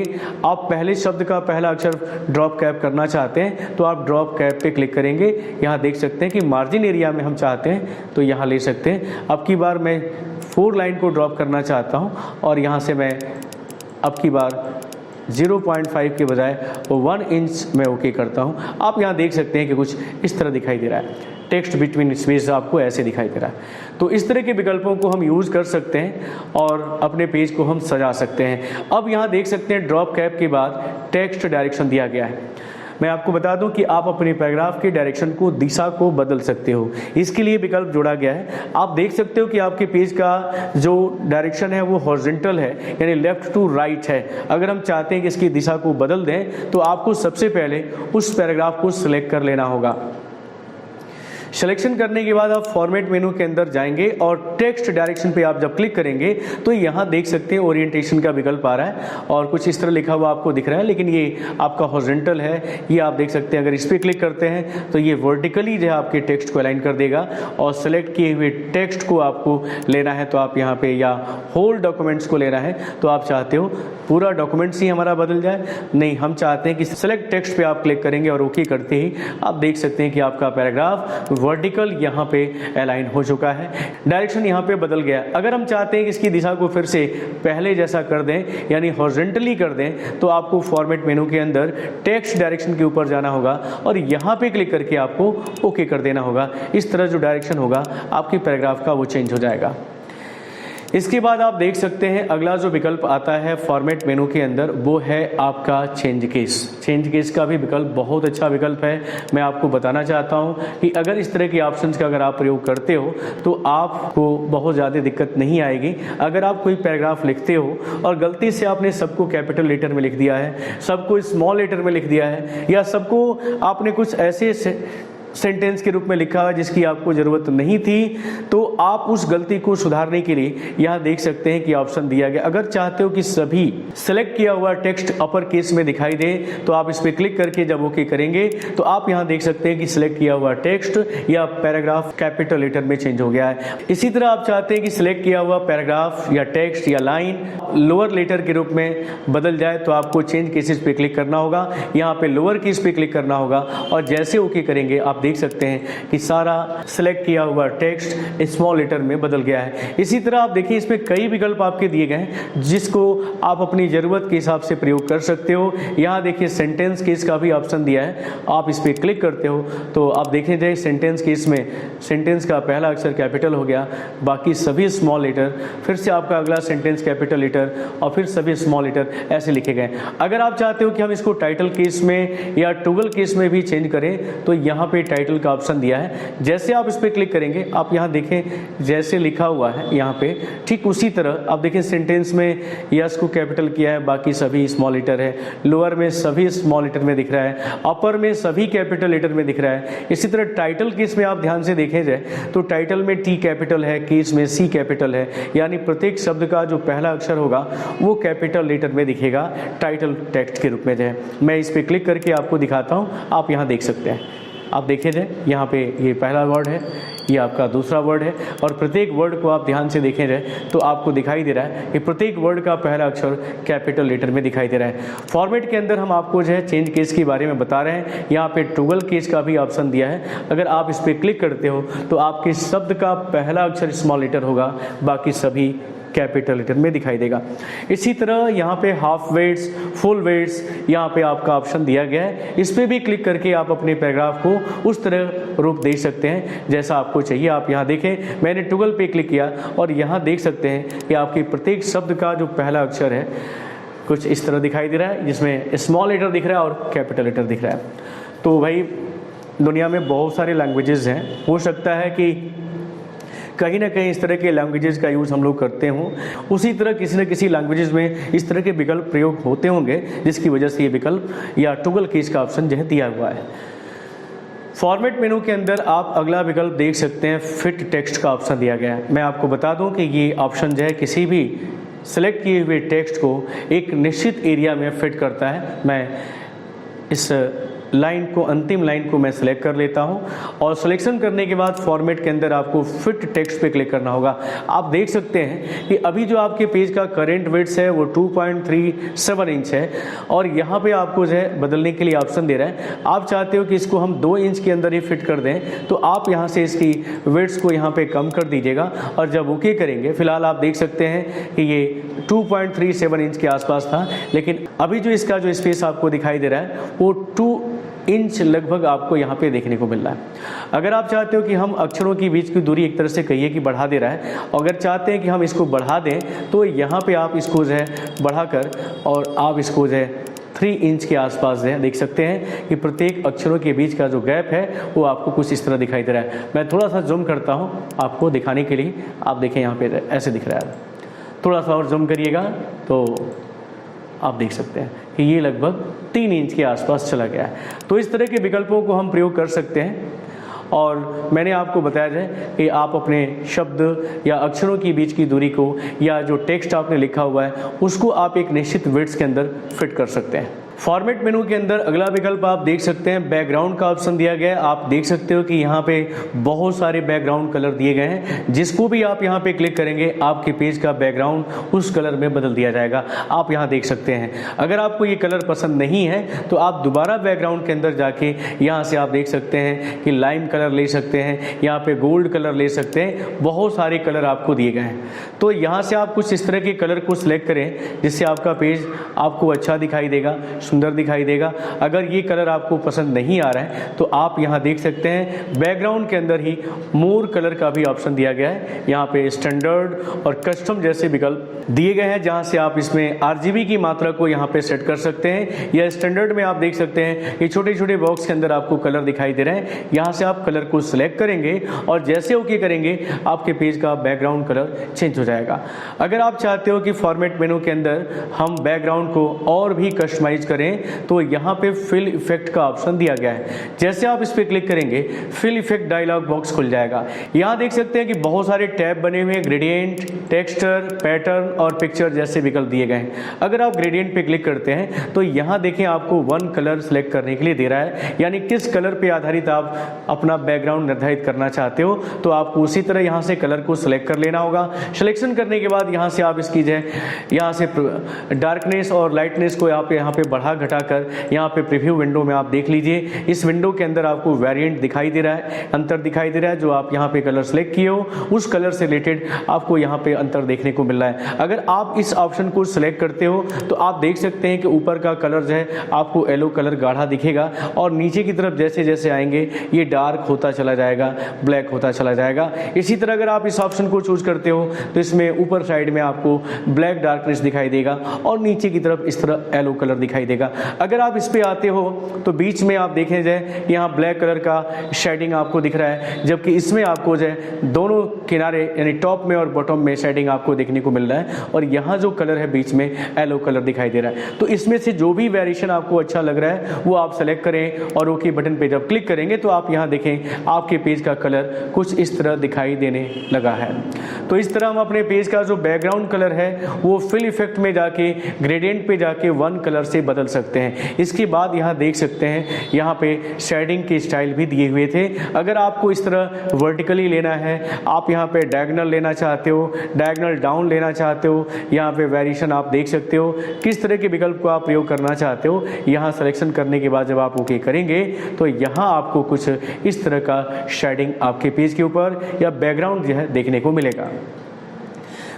आप पहले शब्द का पहला अक्षर ड्रॉप कैप करना चाहते हैं तो आप ड्रॉप कैप पे क्लिक करेंगे। यहाँ देख सकते हैं कि मार्जिन एरिया में हम चाहते हैं तो यहाँ ले सकते हैं। अब की बार मैं 4 लाइन को ड्रॉप करना चाहता हूँ और यहाँ से मैं अब की बार 0.5 के बजाय 1 इंच में ओके करता हूँ। आप यहाँ देख सकते हैं कि कुछ इस तरह दिखाई दे रहा है, टेक्स्ट बिटवीन स्पेस आपको ऐसे दिखाई दे रहा है। तो इस तरह के विकल्पों को हम यूज़ कर सकते हैं और अपने पेज को हम सजा सकते हैं। अब यहाँ देख सकते हैं ड्रॉप कैप के बाद टेक्स्ट डायरेक्शन दिया गया है। मैं आपको बता दूं कि आप अपने पैराग्राफ के डायरेक्शन को, दिशा को बदल सकते हो। इसके लिए विकल्प जोड़ा गया है। आप देख सकते हो कि आपके पेज का जो डायरेक्शन है वो हॉरिजॉन्टल है, यानी लेफ्ट टू राइट है। अगर हम चाहते हैं कि इसकी दिशा को बदल दें तो आपको सबसे पहले उस पैराग्राफ को सिलेक्ट कर लेना होगा। सिलेक्शन करने के बाद आप फॉर्मेट मेनू के अंदर जाएंगे और टेक्स्ट डायरेक्शन पे आप जब क्लिक करेंगे तो यहाँ देख सकते हैं ओरिएंटेशन का विकल्प आ रहा है और कुछ इस तरह लिखा हुआ आपको दिख रहा है, लेकिन ये आपका हॉरिजॉन्टल है। ये आप देख सकते हैं। अगर इस पर क्लिक करते हैं तो ये वर्टिकली जो है आपके टेक्स्ट को अलाइन कर देगा और सेलेक्ट किए हुए टेक्स्ट को आपको लेना है तो आप यहाँ पे, या होल डॉक्यूमेंट्स को लेना है तो आप चाहते हो पूरा डॉक्यूमेंट्स ही हमारा बदल जाए, नहीं, हम चाहते हैं कि सेलेक्ट टेक्स्ट पे आप क्लिक करेंगे और ओके करते ही आप देख सकते हैं कि आपका पैराग्राफ वर्टिकल यहाँ पे अलाइन हो चुका है। डायरेक्शन यहाँ पे बदल गया। अगर हम चाहते हैं कि इसकी दिशा को फिर से पहले जैसा कर दें, यानी हॉरिजॉन्टली कर दें, तो आपको फॉर्मेट मेनू के अंदर टेक्स्ट डायरेक्शन के ऊपर जाना होगा और यहाँ पे क्लिक करके आपको ओके कर देना होगा। इस तरह जो डायरेक्शन होगा आपके पैराग्राफ का वो चेंज हो जाएगा। इसके बाद आप देख सकते हैं अगला जो विकल्प आता है फॉर्मेट मेनू के अंदर, वो है आपका चेंज केस। चेंज केस का भी विकल्प बहुत अच्छा विकल्प है। मैं आपको बताना चाहता हूं कि अगर इस तरह के ऑप्शंस का अगर आप प्रयोग करते हो तो आपको बहुत ज़्यादा दिक्कत नहीं आएगी। अगर आप कोई पैराग्राफ लिखते हो और गलती से आपने सबको कैपिटल लेटर में लिख दिया है, सबको स्मॉल लेटर में लिख दिया है, या सबको आपने कुछ ऐसे सेंटेंस के रूप में लिखा है जिसकी आपको ज़रूरत नहीं थी, तो आप उस गलती को सुधारने के लिए यहाँ देख सकते हैं कि ऑप्शन दिया गया। अगर चाहते हो कि सभी सेलेक्ट किया हुआ टेक्स्ट अपर केस में दिखाई दे तो आप इस पर क्लिक करके जब ओके करेंगे तो आप यहाँ देख सकते हैं कि सिलेक्ट किया हुआ टेक्स्ट या पैराग्राफ कैपिटल लेटर में चेंज हो गया है। इसी तरह आप चाहते हैं कि सिलेक्ट किया हुआ पैराग्राफ या टेक्स्ट या लाइन लोअर लेटर के रूप में बदल जाए तो आपको चेंज केसेस पे क्लिक करना होगा। यहाँ पे लोअर केस पे क्लिक करना होगा और जैसे ओके करेंगे आप देख सकते हैं कि सारा सिलेक्ट किया हुआ टेक्स्ट स्मॉल लेटर में बदल गया है। इसी तरह आप देखिए इसमें कई विकल्प आपके दिए गए हैं जिसको आप अपनी ज़रूरत के हिसाब से प्रयोग कर सकते हो। यहाँ देखिए सेंटेंस केस का भी ऑप्शन दिया है, आप इस पर क्लिक करते हो तो आप देखें जाए सेंटेंस केस में सेंटेंस का पहला अक्षर कैपिटल हो गया, बाकी सभी स्मॉल लेटर, फिर से आपका अगला सेंटेंस कैपिटल लेटर और फिर सभी स्मॉल लेटर ऐसे लिखे गए। अगर आप चाहते हो कि हम इसको टाइटल केस में या टॉगल केस में भी चेंज करें तो यहाँ पे टाइटल का ऑप्शन दिया है। जैसे आप इस पर क्लिक करेंगे आप यहाँ देखें जैसे लिखा हुआ है यहाँ पे ठीक उसी तरह आप देखें सेंटेंस में यस को कैपिटल किया है, बाकी सभी स्मॉल लेटर है, लोअर में सभी स्मॉल लेटर में दिख रहा है, अपर में सभी कैपिटल लेटर में दिख रहा है। इसी तरह टाइटल केस में आप ध्यान से देखें जाए तो टाइटल में टी कैपिटल है, केस में सी कैपिटल है, यानी प्रत्येक शब्द का जो पहला अक्षर होगा वो कैपिटल लेटर में दिखेगा टाइटल टेक्स्ट के रूप में। जो मैं इस पर क्लिक करके आपको दिखाता हूँ, आप यहाँ देख सकते हैं। आप देखें जाए यहाँ पे ये पहला वर्ड है, ये आपका दूसरा वर्ड है और प्रत्येक वर्ड को आप ध्यान से देखें जाए तो आपको दिखाई दे रहा है कि प्रत्येक वर्ड का पहला अक्षर कैपिटल लेटर में दिखाई दे रहा है। फॉर्मेट के अंदर हम आपको जो है चेंज केस के बारे में बता रहे हैं। यहाँ पे टॉगल केस का भी ऑप्शन दिया है। अगर आप इस पर क्लिक करते हो तो आपके शब्द का पहला अक्षर स्मॉल लेटर होगा, बाकी सभी कैपिटल लेटर में दिखाई देगा। इसी तरह यहाँ पे हाफ वेट्स, फुल वेट्स यहाँ पे आपका ऑप्शन दिया गया है। इस पर भी क्लिक करके आप अपने पैराग्राफ को उस तरह रूप दे सकते हैं जैसा आपको चाहिए। आप यहाँ देखें मैंने टॉगल पे क्लिक किया और यहाँ देख सकते हैं कि आपके प्रत्येक शब्द का जो पहला अक्षर है कुछ इस तरह दिखाई दे रहा है, जिसमें स्मॉल लेटर दिख रहा है और कैपिटल लेटर दिख रहा है। तो भाई दुनिया में बहुत सारे लैंग्वेजेस हैं, हो सकता है कि कहीं ना कहीं इस तरह के लैंग्वेजेस का यूज़ हम लोग करते हों, उसी तरह किसी न किसी लैंग्वेजेस में इस तरह के विकल्प प्रयोग होते होंगे जिसकी वजह से ये विकल्प या टॉगल केस का ऑप्शन जो है दिया हुआ है। फॉर्मेट मेनू के अंदर आप अगला विकल्प देख सकते हैं, फिट टेक्स्ट का ऑप्शन दिया गया है। मैं आपको बता दूं कि ये ऑप्शन जो है किसी भी सिलेक्ट किए हुए टेक्स्ट को एक निश्चित एरिया में फिट करता है। मैं इस लाइन को, अंतिम लाइन को मैं सिलेक्ट कर लेता हूं और सिलेक्शन करने के बाद फॉर्मेट के अंदर आपको फिट टेक्स्ट पे क्लिक करना होगा। आप देख सकते हैं कि अभी जो आपके पेज का करेंट विड्थ है वो 2.37 इंच है और यहाँ पे आपको जो है बदलने के लिए ऑप्शन दे रहा है। आप चाहते हो कि इसको हम 2 इंच के अंदर ही फिट कर दें तो आप यहाँ से इसकी विड्थ को यहाँ पे कम कर दीजिएगा और जब ओके करेंगे, फिलहाल आप देख सकते हैं कि ये 2.37 इंच के आसपास था, लेकिन अभी जो इसका जो स्पेस आपको दिखाई दे रहा है वो 2 इंच लगभग आपको यहाँ पे देखने को मिल रहा है। अगर आप चाहते हो कि हम अक्षरों के बीच की दूरी एक तरह से कहिए कि बढ़ा दे रहा है, अगर चाहते हैं कि हम इसको बढ़ा दें तो यहाँ पे आप इसको जो है बढ़ाकर और आप इसको जो है 3 इंच के आसपास जो है देख सकते हैं कि प्रत्येक अक्षरों के बीच का जो गैप है वो आपको कुछ इस तरह दिखाई दे रहा है। मैं थोड़ा सा जूम करता हूँ आपको दिखाने के लिए। आप देखें यहाँ पे ऐसे दिख रहा है, थोड़ा सा और जूम करिएगा तो आप देख सकते हैं कि ये लगभग 3 इंच के आसपास चला गया है। तो इस तरह के विकल्पों को हम प्रयोग कर सकते हैं और मैंने आपको बताया जाए कि आप अपने शब्द या अक्षरों के बीच की दूरी को या जो टेक्स्ट आपने लिखा हुआ है उसको आप एक निश्चित विड्थ के अंदर फिट कर सकते हैं। फॉर्मेट मेनू के अंदर अगला विकल्प आप देख सकते हैं, बैकग्राउंड का ऑप्शन दिया गया है। आप देख सकते हो कि यहाँ पे बहुत सारे बैकग्राउंड कलर दिए गए हैं, जिसको भी आप यहाँ पे क्लिक करेंगे आपके पेज का बैकग्राउंड उस कलर में बदल दिया जाएगा। आप यहाँ देख सकते हैं। अगर आपको ये कलर पसंद नहीं है तो आप दोबारा बैकग्राउंड के अंदर जाके यहाँ से आप देख सकते हैं कि लाइम कलर ले सकते हैं, यहाँ पे गोल्ड कलर ले सकते हैं, बहुत सारे कलर आपको दिए गए हैं। तो यहाँ से आप कुछ इस तरह के कलर को सिलेक्ट करें जिससे आपका पेज आपको अच्छा दिखाई देगा, सुंदर दिखाई देगा। अगर ये कलर आपको पसंद नहीं आ रहा है तो आप यहाँ देख सकते हैं बैकग्राउंड के अंदर ही मोर कलर का भी ऑप्शन दिया गया है। यहाँ पे स्टैंडर्ड और कस्टम जैसे विकल्प दिए गए हैं, जहाँ से आप इसमें RGB की मात्रा को यहाँ पे सेट कर सकते हैं। या स्टैंडर्ड में आप देख सकते हैं कि छोटे छोटे बॉक्स के अंदर आपको कलर दिखाई दे रहे हैं। यहाँ से आप कलर को सिलेक्ट करेंगे और जैसे ओके करेंगे आपके पेज का बैकग्राउंड कलर चेंज हो जाएगा। अगर आप चाहते हो कि फॉर्मेट मेनू के अंदर हम बैकग्राउंड को और भी कस्टमाइज करें तो यहाँ पे फिल इफेक्ट का ऑप्शन दिया गया है। जैसे आप इस पर क्लिक करेंगे फिल इफेक्ट डायलॉग बॉक्स खुल जाएगा। यहाँ देख सकते हैं कि बहुत सारे टैब बने हुए हैं, ग्रेडियंट, टेक्सचर, पैटर्न और पिक्चर जैसे विकल्प दिए गए हैं। अगर आप ग्रेडियंट पे क्लिक करते हैं तो यहाँ देखें आपको वन कलर सेलेक्ट करने के लिए दे रहा है, यानी किस कलर पे आधारित आप अपना बैकग्राउंड निर्धारित करना चाहते हो तो आपको उसी तरह यहाँ से कलर को सिलेक्ट कर लेना होगा। सिलेक्शन करने के बाद यहाँ से आप इसकी जो है यहाँ से डार्कनेस और लाइटनेस को यहाँ पे बढ़ा घटा कर यहाँ पे प्रीव्यू विंडो में आप देख लीजिए। इस विंडो के अंदर आपको वेरिएंट दिखाई दे रहा है, अंतर दिखाई दे रहा है। जो आप यहाँ पे कलर सेलेक्ट किए हो उस कलर से रिलेटेड आपको यहाँ पे अंतर देखने को मिल रहा है। अगर आप इस ऑप्शन को सिलेक्ट करते हो तो आप देख सकते हैं कि ऊपर का कलर जो है आपको येलो कलर गाढ़ा दिखेगा और नीचे की तरफ जैसे जैसे आएंगे ये डार्क होता चला जाएगा, ब्लैक होता चला जाएगा। इसी तरह अगर आप इस ऑप्शन को चूज करते हो तो इसमें ऊपर साइड में आपको ब्लैक डार्कनेस दिखाई देगा और नीचे की तरफ इस तरह येलो कलर दिखाई देगा। अगर आप इस पे आते हो तो बीच में आप देखें जाए यहाँ ब्लैक कलर का शेडिंग आपको दिख रहा है, जबकि इसमें आपको जो है दोनों किनारे यानी टॉप में और बॉटम में शेडिंग आपको देखने को मिल रहा है और यहाँ जो कलर है बीच में येलो कलर दिखाई दे रहा है। तो इसमें से जो भी वेरिएशन आपको अच्छा लग रहा है वो आप सेलेक्ट करें और ओके बटन पे जब क्लिक करेंगे तो आप यहाँ देखें आपके पेज का कलर कुछ इस तरह दिखाई देने लगा है। तो इस तरह हम अपने पेज का जो बैकग्राउंड कलर है वो फिल इफेक्ट में जाके ग्रेडियंट पे जाके वन कलर से बदल सकते हैं। इसके बाद यहाँ देख सकते हैं यहाँ पे शेडिंग के स्टाइल भी दिए हुए थे। अगर आपको इस तरह वर्टिकली लेना है, आप यहाँ पे डायगोनल लेना चाहते हो, डायगोनल डाउन लेना चाहते हो, यहाँ पे वेरिएशन आप देख सकते हो। किस तरह के विकल्प को आप प्रयोग करना चाहते हो यहाँ सिलेक्शन करने के बाद जब आप ओके करेंगे तो यहाँ आपको कुछ इस तरह का शेडिंग आपके पेज के ऊपर या बैकग्राउंड जो है देखने को मिलेगा।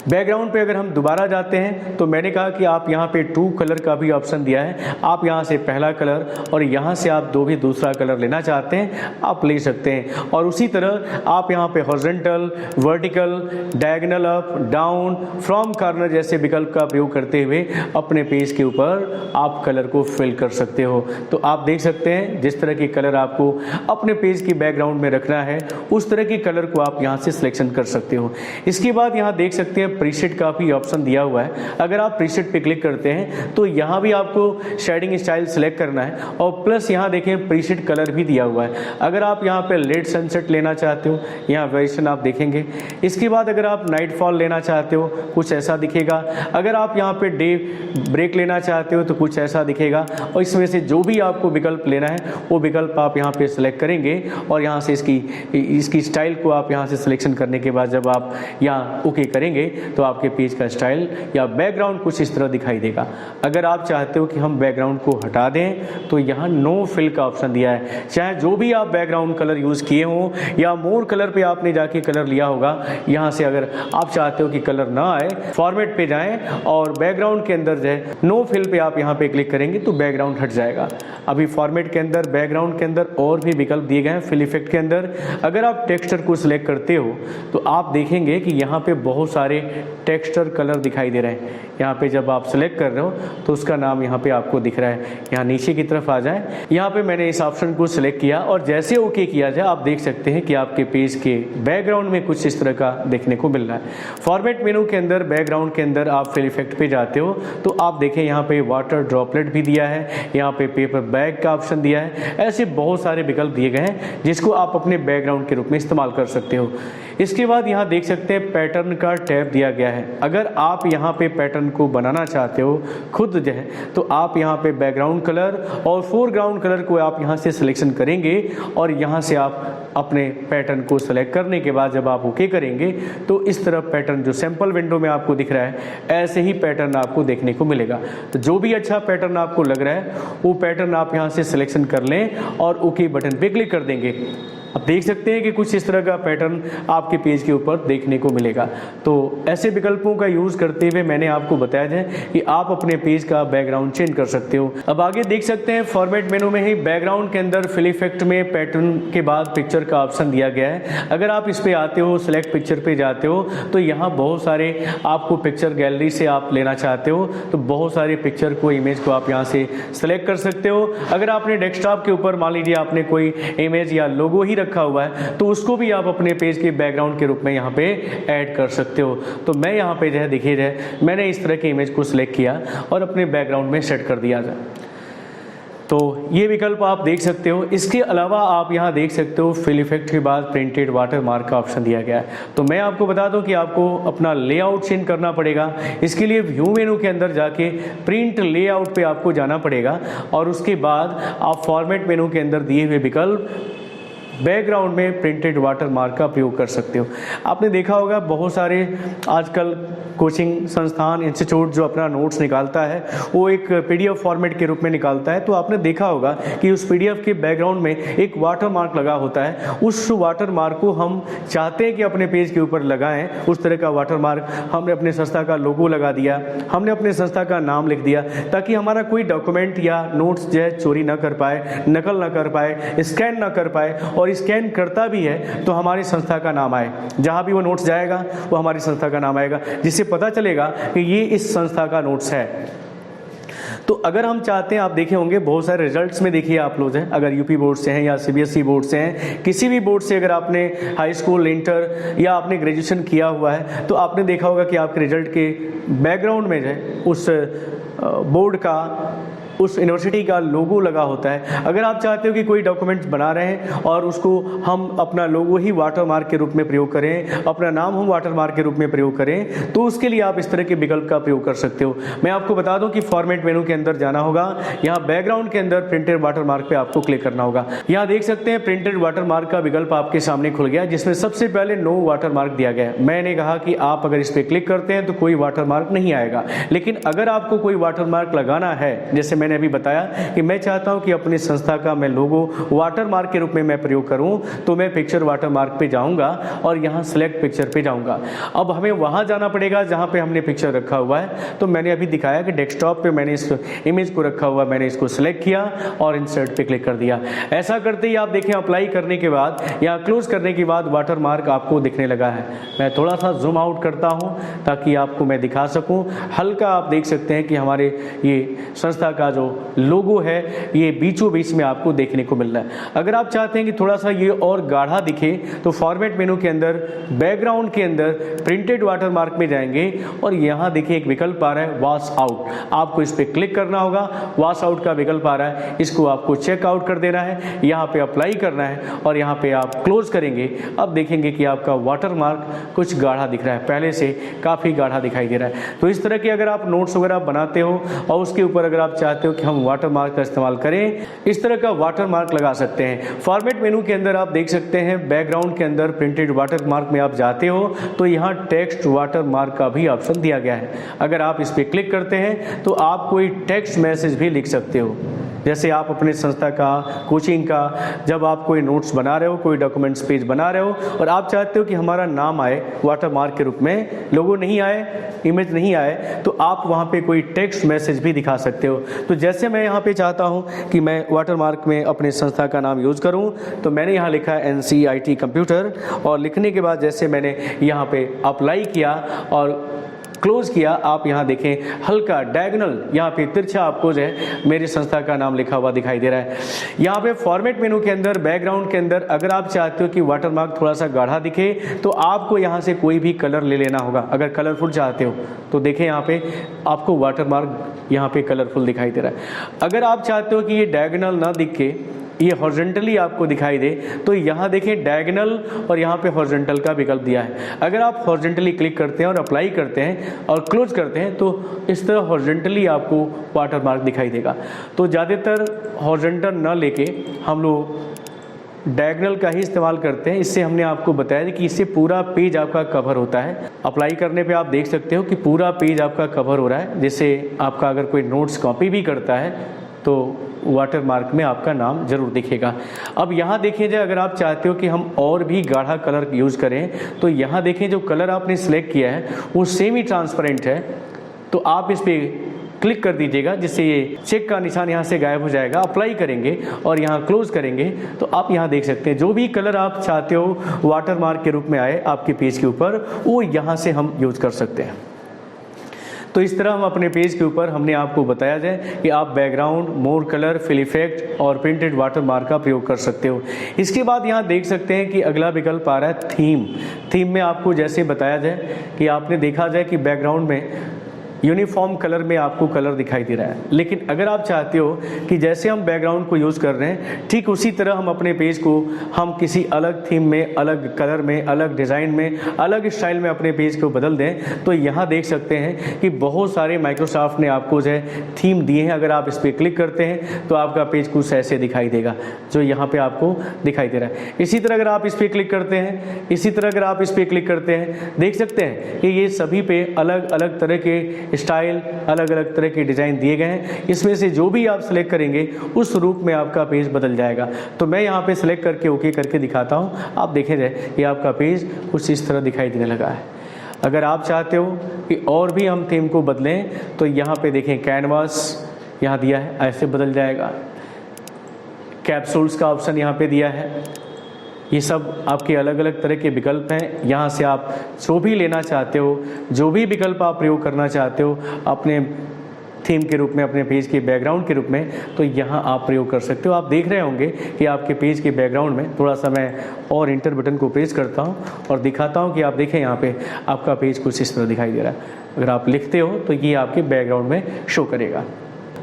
बैकग्राउंड पे अगर हम दोबारा जाते हैं तो मैंने कहा कि आप यहाँ पे 2 कलर का भी ऑप्शन दिया है। आप यहाँ से पहला कलर और यहाँ से आप दूसरा कलर लेना चाहते हैं आप ले सकते हैं। और उसी तरह आप यहाँ पे horizontal, vertical, diagonal up, down, from corner जैसे विकल्प का प्रयोग करते हुए अपने पेज के ऊपर आप कलर को फिल कर सकते हो। तो आप देख सकते हैं जिस तरह के कलर आपको अपने पेज के बैकग्राउंड में रखना है उस तरह के कलर को आप यहाँ से सिलेक्शन कर सकते हो। इसके बाद यहाँ देख सकते हैं प्रीसेट का भी ऑप्शन दिया हुआ है। अगर आप प्रीसेट पे क्लिक करते हैं तो यहाँ भी आपको शेडिंग स्टाइल सेलेक्ट करना है और प्लस यहाँ देखें प्रीसेट कलर भी दिया हुआ है। अगर आप यहाँ पे लेट सनसेट लेना चाहते हो यहाँ वेरिएशन आप देखेंगे। इसके बाद अगर आप नाइट फॉल लेना चाहते हो कुछ ऐसा दिखेगा। अगर आप यहाँ पे डे ब्रेक लेना चाहते हो तो कुछ ऐसा दिखेगा। और इसमें से जो भी आपको विकल्प लेना है वो विकल्प आप यहाँ पे सिलेक्ट करेंगे और यहाँ से इसकी स्टाइल को आप यहाँ से सिलेक्शन करने के बाद जब आप यहाँ ओके करेंगे तो आपके पेज का स्टाइल या बैकग्राउंड कुछ इस तरह दिखाई देगा। अगर आप चाहते हो कि हम बैकग्राउंड को हटा दें तो यहाँ नो फिल का ऑप्शन दिया है। चाहे जो भी आप बैकग्राउंड कलर यूज़ किए हों या मोर कलर पे आपने जाके कलर लिया होगा, यहाँ से अगर आप चाहते हो कि कलर ना आए फॉर्मेट पे जाएं और बैकग्राउंड के अंदर जाए नो फिल पे आप यहाँ पे क्लिक करेंगे तो बैकग्राउंड हट जाएगा। अभी फॉर्मेट के अंदर बैकग्राउंड के अंदर और भी विकल्प दिए गए हैं। फिल इफेक्ट के अंदर अगर आप टेक्सचर को सिलेक्ट करते हो तो आप देखेंगे कि यहाँ पे बहुत सारे टेक्सचर कलर दिखाई दे रहे हैं। यहाँ पे जब आप सिलेक्ट कर रहे हो तो उसका नाम यहाँ पे आपको दिख रहा है। यहाँ नीचे की तरफ आ जाए, यहाँ पे मैंने इस ऑप्शन को सिलेक्ट किया और जैसे ओके किया जाए आप देख सकते हैं कि आपके पेज के बैकग्राउंड में कुछ इस तरह का देखने को मिल रहा है। फॉर्मेट मेनू के अंदर बैकग्राउंड के अंदर आप फिल इफेक्ट पे जाते हो तो आप देखें यहाँ पे वाटर ड्रॉपलेट भी दिया है, यहाँ पे पेपर बैग का ऑप्शन दिया है। ऐसे बहुत सारे विकल्प दिए गए हैं जिसको आप अपने बैकग्राउंड के रूप में इस्तेमाल कर सकते हो। इसके बाद यहाँ देख सकते हैं पैटर्न का टैब दिया गया है। अगर आप यहाँ पे पैटर्न को बनाना चाहते हो खुद जो है तो आप यहाँ पे बैकग्राउंड कलर और फोरग्राउंड कलर को आप यहाँ से सिलेक्शन करेंगे और यहाँ से आप अपने पैटर्न को सिलेक्ट करने के बाद जब आप ओके करेंगे तो इस तरह पैटर्न जो सैंपल विंडो में आपको दिख रहा है ऐसे ही पैटर्न आपको देखने को मिलेगा। तो जो भी अच्छा पैटर्न आपको लग रहा है वो पैटर्न आप यहाँ से सिलेक्शन कर लें और ओके बटन पे क्लिक कर देंगे। आप देख सकते हैं कि कुछ इस तरह का पैटर्न आपके पेज के ऊपर देखने को मिलेगा। तो ऐसे विकल्पों का यूज़ करते हुए मैंने आपको बताया है कि आप अपने पेज का बैकग्राउंड चेंज कर सकते हो। अब आगे देख सकते हैं फॉर्मेट मेनू में ही बैकग्राउंड के अंदर फिल इफेक्ट में पैटर्न के बाद पिक्चर का ऑप्शन दिया गया है। अगर आप इस पे आते हो, सेलेक्ट पिक्चर पे जाते हो, तो यहाँ बहुत सारे आपको पिक्चर गैलरी से आप लेना चाहते हो तो बहुत सारे पिक्चर को, इमेज को आप यहाँ से सेलेक्ट कर सकते हो। अगर आपने डेस्कटॉप के ऊपर मान लीजिए आपने कोई इमेज या लोगो ही रखा हुआ है तो उसको भी आप अपने पेज के बैकग्राउंड के रूप में यहाँ पे ऐड कर सकते हो। तो मैं यहाँ पे जो है देखिए जो है मैंने इस तरह की इमेज को सिलेक्ट किया और अपने बैकग्राउंड में सेट कर दिया जाए। तो ये विकल्प आप देख सकते हो। इसके अलावा आप यहाँ देख सकते हो फिल इफेक्ट के बाद प्रिंटेड वाटर मार्क का ऑप्शन दिया गया है। तो मैं आपको बता दूं कि आपको अपना लेआउट चेंज करना पड़ेगा। इसके लिए व्यू मेनू के अंदर जाके प्रिंट लेआउट पे आपको जाना पड़ेगा और उसके बाद आप फॉर्मेट मेनू के अंदर दिए हुए विकल्प बैकग्राउंड में प्रिंटेड वाटर मार्क का प्रयोग कर सकते हो। आपने देखा होगा बहुत सारे आजकल कोचिंग संस्थान, इंस्टीट्यूट जो अपना नोट्स निकालता है वो एक पीडीएफ फॉर्मेट के रूप में निकालता है। तो आपने देखा होगा कि उस पीडीएफ के बैकग्राउंड में एक वाटर मार्क लगा होता है। उस वाटर मार्क को हम चाहते हैं कि अपने पेज के ऊपर लगाएं। उस तरह का वाटर मार्क हमने अपने संस्था का लोगो लगा दिया, हमने अपने संस्था का नाम लिख दिया ताकि हमारा कोई डॉक्यूमेंट या नोट्स जो है चोरी ना कर पाए, नकल ना कर पाए, स्कैन ना कर पाए, और स्कैन करता भी है तो हमारी संस्था का नाम आए। जहां भी वो नोट्स जाएगा वो हमारी संस्था का नाम आएगा, जिससे पता चलेगा कि ये इस संस्था का नोट्स है। तो अगर हम चाहते हैं, आप देखे होंगे बहुत सारे रिजल्ट्स में देखिए आप लोग हैं, अगर यूपी बोर्ड से हैं या सीबीएसई बोर्ड से हैं, किसी भी बोर्ड से अगर आपने हाई स्कूल, इंटर या आपने ग्रेजुएशन किया हुआ है तो आपने देखा होगा कि आपके रिजल्ट के बैकग्राउंड में जो है उस बोर्ड का, उस यूनिवर्सिटी का लोगो लगा होता है। अगर आप चाहते हो कि कोई डॉक्यूमेंट्स बना रहे हैं और उसको हम अपना लोगो ही वाटर मार्क के रूप में प्रयोग करें, अपना नाम हम वाटर मार्क के रूप में प्रयोग करें, तो उसके लिए आप इस तरह के विकल्प का प्रयोग कर सकते हो। मैं आपको बता दूं कि फॉर्मेट मेनू के अंदर जाना होगा, यहाँ बैकग्राउंड के अंदर प्रिंटेड वाटर मार्क पे आपको क्लिक करना होगा। यहाँ देख सकते हैं प्रिंटेड वाटर मार्क का विकल्प आपके सामने खुल गया, जिसमें सबसे पहले नो वाटर मार्क दिया गया है। मैंने कहा कि आप अगर इस पर क्लिक करते हैं तो कोई वाटर मार्क नहीं आएगा, लेकिन अगर आपको कोई वाटर मार्क लगाना है, जैसे मैंने अभी बताया कि मैं चाहता हूं कि अपनी संस्था का मैं लोगो वाटर मार्क के रूप में मैं प्रयोग करूं, तो मैं पिक्चर वाटर मार्क पे जाऊंगा और यहां सेलेक्ट पिक्चर पे जाऊंगा। अब हमें वहां जाना पड़ेगा जहां पे हमने पिक्चर रखा हुआ है। तो मैंने अभी दिखाया कि डेस्कटॉप पे मैंने इस इमेज को रखा हुआ, मैंने इसको सिलेक्ट किया और इंसर्ट पे क्लिक कर दिया। ऐसा करते ही आप देखें अप्लाई करने के बाद या क्लोज करने के बाद वाटर मार्क आपको दिखने लगा है। मैं थोड़ा सा जूम आउट करता हूँ ताकि आपको मैं दिखा सकूँ। हल्का आप देख सकते हैं कि हमारे ये संस्था का जो लोगो है ये बीचों बीच में आपको देखने को मिल रहा है। अगर आप चाहते हैं कि थोड़ा सा ये और गाढ़ा दिखे तो फॉर्मेट मेनू के अंदर बैकग्राउंड के अंदर प्रिंटेड वाटर मार्क में जाएंगे और यहाँ देखिए एक विकल्प आ रहा है वॉश आउट। आपको इस पर क्लिक करना होगा। वॉश आउट का विकल्प आ रहा है, इसको आपको चेक आउट कर देना है, यहाँ पे अप्लाई करना है और यहाँ पे आप क्लोज करेंगे। अब देखेंगे कि आपका वाटर मार्क कुछ गाढ़ा दिख रहा है, पहले से काफ़ी गाढ़ा दिखाई दे रहा है। तो इस तरह के अगर आप नोट्स वगैरह बनाते हो और उसके ऊपर अगर आप चाहते हो कि हम वाटर मार्क का इस्तेमाल करें, इस तरह का वाटर मार्क लगा सकते हैं। फॉर्मेट मेनू के अंदर आप देख सकते हैं बैकग्राउंड के अंदर प्रिंटेड वाटर मार्क में आप जाते हो तो यहाँ टेक्स्ट वाटर मार्क का भी ऑप्शन दिया गया है। अगर आप इस पर क्लिक करते हैं तो आप कोई टेक्स्ट मैसेज भी लिख सकते हो। जैसे आप अपने संस्था का, कोचिंग का, जब आप कोई नोट्स बना रहे हो, कोई डॉक्यूमेंट्स पेज बना रहे हो और आप चाहते हो कि हमारा नाम आए वाटर मार्क के रूप में, लोगो नहीं आए, इमेज नहीं आए, तो आप वहाँ पे कोई टेक्स्ट मैसेज भी दिखा सकते हो। तो जैसे मैं यहाँ पे चाहता हूँ कि मैं वाटर मार्क में अपने संस्था का नाम यूज़ करूँ तो मैंने यहाँ लिखा है NCIT कंप्यूटर और लिखने के बाद जैसे मैंने यहाँ पे अप्लाई किया और क्लोज किया, आप यहाँ देखें हल्का डायगोनल यहाँ पे तिरछा आपको जो है मेरी संस्था का नाम लिखा हुआ दिखाई दे रहा है। यहाँ पे फॉर्मेट मेनू के अंदर बैकग्राउंड के अंदर अगर आप चाहते हो कि वाटर मार्क थोड़ा सा गाढ़ा दिखे तो आपको यहाँ से कोई भी कलर ले लेना होगा। अगर कलरफुल चाहते हो तो देखें यहाँ पे आपको वाटर मार्क यहाँ पे कलरफुल दिखाई दे रहा है। अगर आप चाहते हो कि ये डायगोनल ना दिखे, ये हॉरिजॉन्टली आपको दिखाई दे, तो यहाँ देखें डायगोनल और यहाँ पे हॉरिजॉन्टल का विकल्प दिया है। अगर आप हॉरिजॉन्टली क्लिक करते हैं और अप्लाई करते हैं और क्लोज करते हैं तो इस तरह हॉरिजॉन्टली आपको वाटर मार्क दिखाई देगा। तो ज़्यादातर हॉरिजॉन्टल ना लेके हम लोग डायगोनल का ही इस्तेमाल करते हैं। इससे हमने आपको बताया कि इससे पूरा पेज आपका कवर होता है। अप्लाई करने पे आप देख सकते हो कि पूरा पेज आपका कवर हो रहा है। जैसे आपका अगर कोई नोट्स कॉपी भी करता है तो वाटरमार्क में आपका नाम जरूर दिखेगा। अब यहाँ देखिए जाए, अगर आप चाहते हो कि हम और भी गाढ़ा कलर यूज़ करें तो यहाँ देखें जो कलर आपने सेलेक्ट किया है वो सेमी ट्रांसपेरेंट है, तो आप इस पर क्लिक कर दीजिएगा जिससे ये चेक का निशान यहाँ से गायब हो जाएगा। अप्लाई करेंगे और यहाँ क्लोज करेंगे तो आप यहाँ देख सकते हैं जो भी कलर आप चाहते हो वाटरमार्क के रूप में आए आपके पेज के ऊपर, वो यहाँ से हम यूज़ कर सकते हैं। तो इस तरह हम अपने पेज के ऊपर हमने आपको बताया जाए कि आप background, more colour, fill effect और प्रिंटेड वाटरमार्क का प्रयोग कर सकते हो। इसके बाद यहाँ देख सकते हैं कि अगला विकल्प आ रहा है थीम। थीम में आपको जैसे बताया जाए कि आपने देखा जाए कि बैकग्राउंड में यूनिफॉर्म कलर में आपको कलर दिखाई दे रहा है, लेकिन अगर आप चाहते हो कि जैसे हम बैकग्राउंड को यूज़ कर रहे हैं ठीक उसी तरह हम अपने पेज को हम किसी अलग थीम में, अलग कलर में, अलग डिज़ाइन में, अलग स्टाइल में अपने पेज को बदल दें, तो यहाँ देख सकते हैं कि बहुत सारे माइक्रोसॉफ्ट ने आपको जो है थीम दिए हैं। अगर आप इस पर क्लिक करते हैं तो आपका पेज कुछ ऐसे दिखाई देगा जो यहाँ पर आपको दिखाई दे रहा है। इसी तरह अगर आप इस पर क्लिक करते हैं, इसी तरह अगर आप इस पर क्लिक करते हैं, देख सकते हैं कि ये सभी पे अलग अलग तरह के स्टाइल, अलग अलग तरह के डिज़ाइन दिए गए हैं। इसमें से जो भी आप सेलेक्ट करेंगे उस रूप में आपका पेज बदल जाएगा। तो मैं यहाँ पे सेलेक्ट करके ओके करके दिखाता हूँ। आप देखें जाए कि आपका पेज कुछ इस तरह दिखाई देने लगा है। अगर आप चाहते हो कि और भी हम थीम को बदलें तो यहाँ पे देखें कैनवास यहाँ दिया है, ऐसे बदल जाएगा। कैप्सूल्स का ऑप्शन यहाँ पे दिया है। ये सब आपके अलग अलग तरह के विकल्प हैं। यहाँ से आप जो भी लेना चाहते हो, जो भी विकल्प आप प्रयोग करना चाहते हो अपने थीम के रूप में, अपने पेज के बैकग्राउंड के रूप में, तो यहाँ आप प्रयोग कर सकते हो। आप देख रहे होंगे कि आपके पेज के बैकग्राउंड में थोड़ा सा मैं और इंटर बटन को प्रेस करता हूँ और दिखाता हूँ कि आप देखें यहाँ पे आपका पेज कुछ इस तरह दिखाई दे रहा है। अगर आप लिखते हो तो ये आपके बैकग्राउंड में शो करेगा।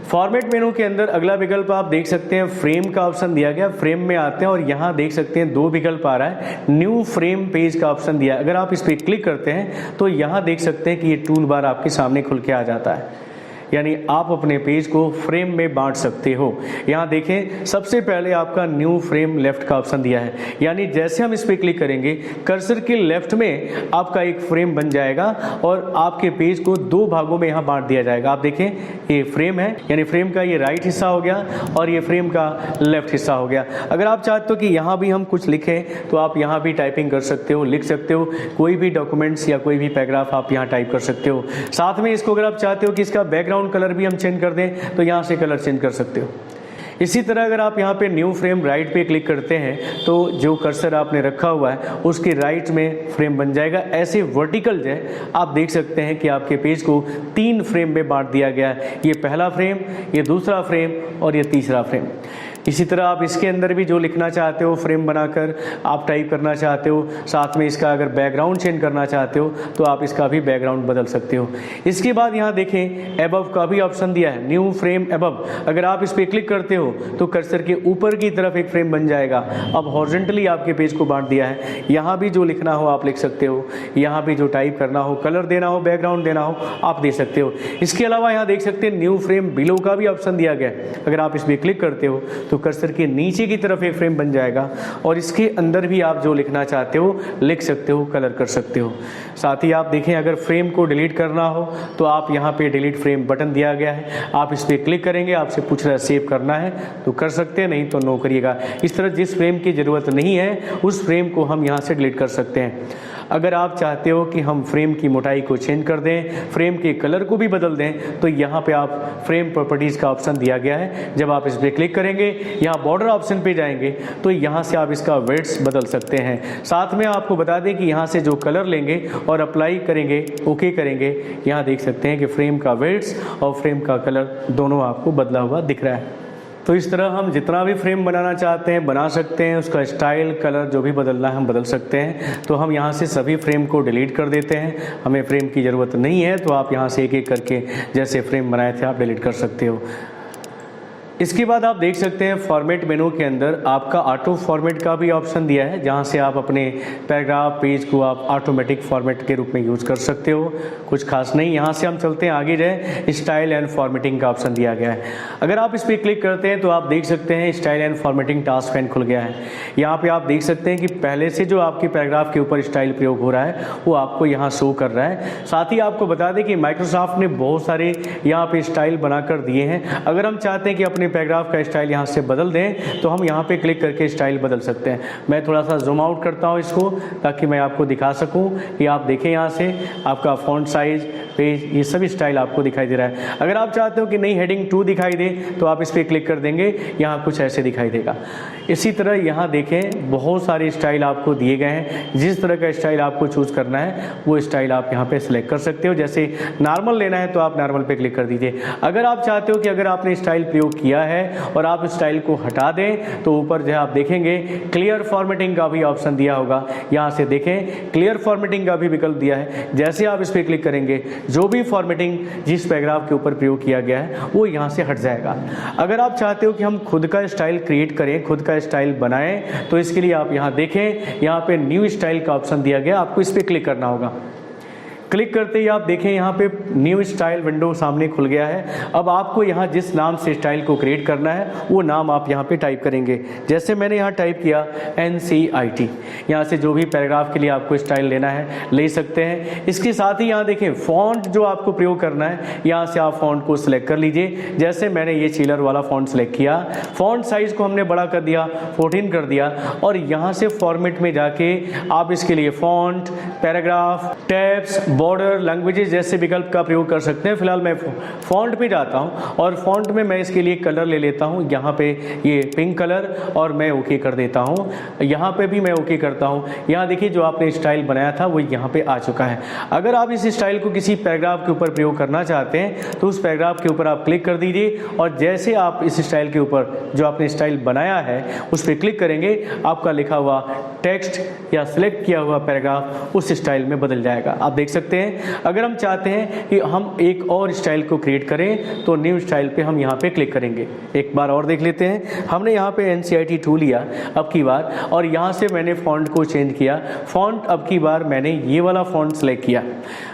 फॉर्मेट मेनू के अंदर अगला विकल्प आप देख सकते हैं फ्रेम का ऑप्शन दिया गया। फ्रेम में आते हैं और यहाँ देख सकते हैं दो विकल्प आ रहा है। न्यू फ्रेम पेज का ऑप्शन दिया है। अगर आप इस पर क्लिक करते हैं तो यहाँ देख सकते हैं कि ये टूल बार आपके सामने खुल के आ जाता है, यानी आप अपने पेज को फ्रेम में बांट सकते हो। यहाँ देखें सबसे पहले आपका न्यू फ्रेम लेफ्ट का ऑप्शन दिया है, यानी जैसे हम इस पर क्लिक करेंगे कर्सर के लेफ्ट में आपका एक फ्रेम बन जाएगा और आपके पेज को दो भागों में यहाँ बांट दिया जाएगा। आप देखें ये फ्रेम है, यानी फ्रेम का ये राइट हिस्सा हो गया और ये फ्रेम का लेफ्ट हिस्सा हो गया। अगर आप चाहते हो कि यहाँ भी हम कुछ लिखें तो आप यहाँ भी टाइपिंग कर सकते हो, लिख सकते हो। कोई भी डॉक्यूमेंट्स या कोई भी पैराग्राफ आप यहाँ टाइप कर सकते हो। साथ में इसको अगर आप चाहते हो कि इसका बैकग्राउंड कलर भी हम चेंज कर दें तो यहाँ से कलर चेंज कर सकते हो। इसी तरह अगर आप यहाँ पे न्यू फ्रेम राइट पे क्लिक करते हैं तो जो कर्सर आपने रखा हुआ है उसके राइट में फ्रेम बन जाएगा। ऐसे वर्टिकल जो है आप देख सकते हैं कि आपके पेज को 3 फ्रेम में बांट दिया गया है। ये पहला फ्रेम, ये दूसरा फ्रेम और ये तीसरा फ्रेम। इसी तरह आप इसके अंदर भी जो लिखना चाहते हो फ्रेम बनाकर आप टाइप करना चाहते हो, साथ में इसका अगर बैकग्राउंड चेंज करना चाहते हो तो आप इसका भी बैकग्राउंड बदल सकते हो। इसके बाद यहाँ देखें एबव का भी ऑप्शन दिया है, न्यू फ्रेम एबव। अगर आप इस पर क्लिक करते हो तो कर्सर के ऊपर की तरफ एक फ्रेम बन जाएगा। अब हॉरिजॉन्टली आपके पेज को बांट दिया है। यहाँ भी जो लिखना हो आप लिख सकते हो, यहाँ भी जो टाइप करना हो, कलर देना हो, बैकग्राउंड देना हो आप दे सकते हो। इसके अलावा यहाँ देख सकते हैं न्यू फ्रेम बिलो का भी ऑप्शन दिया गया है। अगर आप इस पर क्लिक करते हो तो कर्सर के नीचे की तरफ एक फ्रेम बन जाएगा और इसके अंदर भी आप जो लिखना चाहते हो लिख सकते हो, कलर कर सकते हो। साथ ही आप देखें अगर फ्रेम को डिलीट करना हो तो आप यहाँ पे डिलीट फ्रेम बटन दिया गया है। आप इस पर क्लिक करेंगे, आपसे पूछ रहा है सेव करना है तो कर सकते हैं, नहीं तो नो करिएगा। इस तरह जिस फ्रेम की ज़रूरत नहीं है उस फ्रेम को हम यहाँ से डिलीट कर सकते हैं। अगर आप चाहते हो कि हम फ्रेम की मोटाई को चेंज कर दें, फ्रेम के कलर को भी बदल दें, तो यहाँ पे आप फ्रेम प्रॉपर्टीज़ का ऑप्शन दिया गया है। जब आप इस पर क्लिक करेंगे यहाँ बॉर्डर ऑप्शन पे जाएंगे तो यहाँ से आप इसका विड्थ बदल सकते हैं। साथ में आपको बता दें कि यहाँ से जो कलर लेंगे और अप्लाई करेंगे, ओके करेंगे, यहाँ देख सकते हैं कि फ्रेम का विड्थ और फ्रेम का कलर दोनों आपको बदला हुआ दिख रहा है। तो इस तरह हम जितना भी फ्रेम बनाना चाहते हैं बना सकते हैं। उसका स्टाइल, कलर जो भी बदलना है हम बदल सकते हैं। तो हम यहाँ से सभी फ्रेम को डिलीट कर देते हैं। हमें फ्रेम की ज़रूरत नहीं है तो आप यहाँ से एक एक करके जैसे फ्रेम बनाए थे आप डिलीट कर सकते हो। इसके बाद आप देख सकते हैं फॉर्मेट मेनू के अंदर आपका ऑटो फॉर्मेट का भी ऑप्शन दिया है, जहां से आप अपने पैराग्राफ पेज को आप ऑटोमेटिक फॉर्मेट के रूप में यूज़ कर सकते हो। कुछ खास नहीं। यहां से हम चलते हैं आगे जाए, स्टाइल एंड फॉर्मेटिंग का ऑप्शन दिया गया है। अगर आप इस पर क्लिक करते हैं तो आप देख सकते हैं style and formatting task pane खुल गया है। यहाँ पर आप देख सकते हैं कि पहले से जो आपके पैराग्राफ के ऊपर स्टाइल प्रयोग हो रहा है वो आपको यहाँ शो कर रहा है। साथ ही आपको बता दें कि माइक्रोसॉफ्ट ने बहुत सारे यहाँ पर स्टाइल बनाकर दिए हैं। अगर हम चाहते हैं कि अपने पैराग्राफ का स्टाइल यहाँ से बदल दें तो हम यहाँ पे क्लिक करके स्टाइल बदल सकते हैं। मैं थोड़ा सा जूम आउट करता हूँ इसको ताकि मैं आपको दिखा सकूँ कि आप देखें यहाँ से आपका फ़ॉन्ट साइज़, पेज, ये सभी स्टाइल आपको दिखाई दे रहा है। अगर आप चाहते हो कि नई हेडिंग 2 दिखाई दे तो आप इस पर क्लिक कर देंगे, यहाँ कुछ ऐसे दिखाई देगा। इसी तरह यहाँ देखें बहुत सारे स्टाइल आपको दिए गए हैं, जिस तरह का स्टाइल आपको चूज़ करना है वो स्टाइल आप यहाँ पे सिलेक्ट कर सकते हो। जैसे नॉर्मल लेना है तो आप नॉर्मल पे क्लिक कर दीजिए। अगर आप चाहते हो कि अगर आपने स्टाइल प्रयोग किया है और आप स्टाइल को हटा दें तो ऊपर जो है आप देखेंगे क्लियर फॉर्मेटिंग का भी ऑप्शन दिया होगा। यहाँ से देखें क्लियर फॉर्मेटिंग का भी विकल्प दिया है। जैसे आप इस पर क्लिक करेंगे जो भी फॉर्मेटिंग जिस पैराग्राफ के ऊपर प्रयोग किया गया है वो यहाँ से हट जाएगा। अगर आप चाहते हो कि हम खुद का स्टाइल क्रिएट करें, खुद का स्टाइल बनाएं, तो इसके लिए आप यहाँ देखें, यहाँ पे न्यू स्टाइल का ऑप्शन दिया गया, आपको इस पर क्लिक करना होगा। क्लिक करते ही आप देखें यहाँ पे न्यू स्टाइल विंडो सामने खुल गया है। अब आपको यहाँ जिस नाम से स्टाइल को क्रिएट करना है वो नाम आप यहाँ पे टाइप करेंगे। जैसे मैंने यहाँ टाइप किया NCIT। यहाँ से जो भी पैराग्राफ के लिए आपको स्टाइल लेना है ले सकते हैं। इसके साथ ही यहाँ देखें फ़ॉन्ट जो आपको प्रयोग करना है, यहाँ से आप फ़ॉन्ट को सिलेक्ट कर लीजिए। जैसे मैंने ये चिलर वाला फ़ॉन्ट सेलेक्ट किया, फ़ॉन्ट साइज़ को हमने बड़ा कर दिया, 14 कर दिया और यहाँ से फॉर्मेट में जाके आप इसके लिए font, paragraph, tabs, border, languages जैसे विकल्प का प्रयोग कर सकते हैं। फिलहाल मैं फ़ॉन्ट पे जाता हूं और फ़ॉन्ट में मैं इसके लिए कलर ले लेता हूं, यहाँ पे ये पिंक कलर, और मैं ओके कर देता हूं। यहाँ पे भी मैं ओके करता हूं। यहाँ देखिए जो आपने स्टाइल बनाया था वो यहाँ पे आ चुका है। अगर आप इस स्टाइल को किसी पैराग्राफ के ऊपर प्रयोग करना चाहते हैं तो उस पैराग्राफ के ऊपर आप क्लिक कर दीजिए और जैसे आप इस स्टाइल के ऊपर जो आपने स्टाइल बनाया है उस पर क्लिक करेंगे, आपका लिखा हुआ टेक्स्ट या सिलेक्ट किया हुआ पैराग्राफ उस स्टाइल में बदल जाएगा। आप देख सकते हैं। अगर हम चाहते हैं कि हम एक और स्टाइल को क्रिएट करें तो न्यू स्टाइल पे हम यहाँ पे क्लिक करेंगे। एक बार और देख लेते हैं। हमने यहाँ पे NCIT 2 लिया अब की बार और यहाँ से मैंने फ़ॉन्ट को चेंज किया। फ़ॉन्ट अब की बार मैंने ये वाला फ़ॉन्ट सेलेक्ट किया।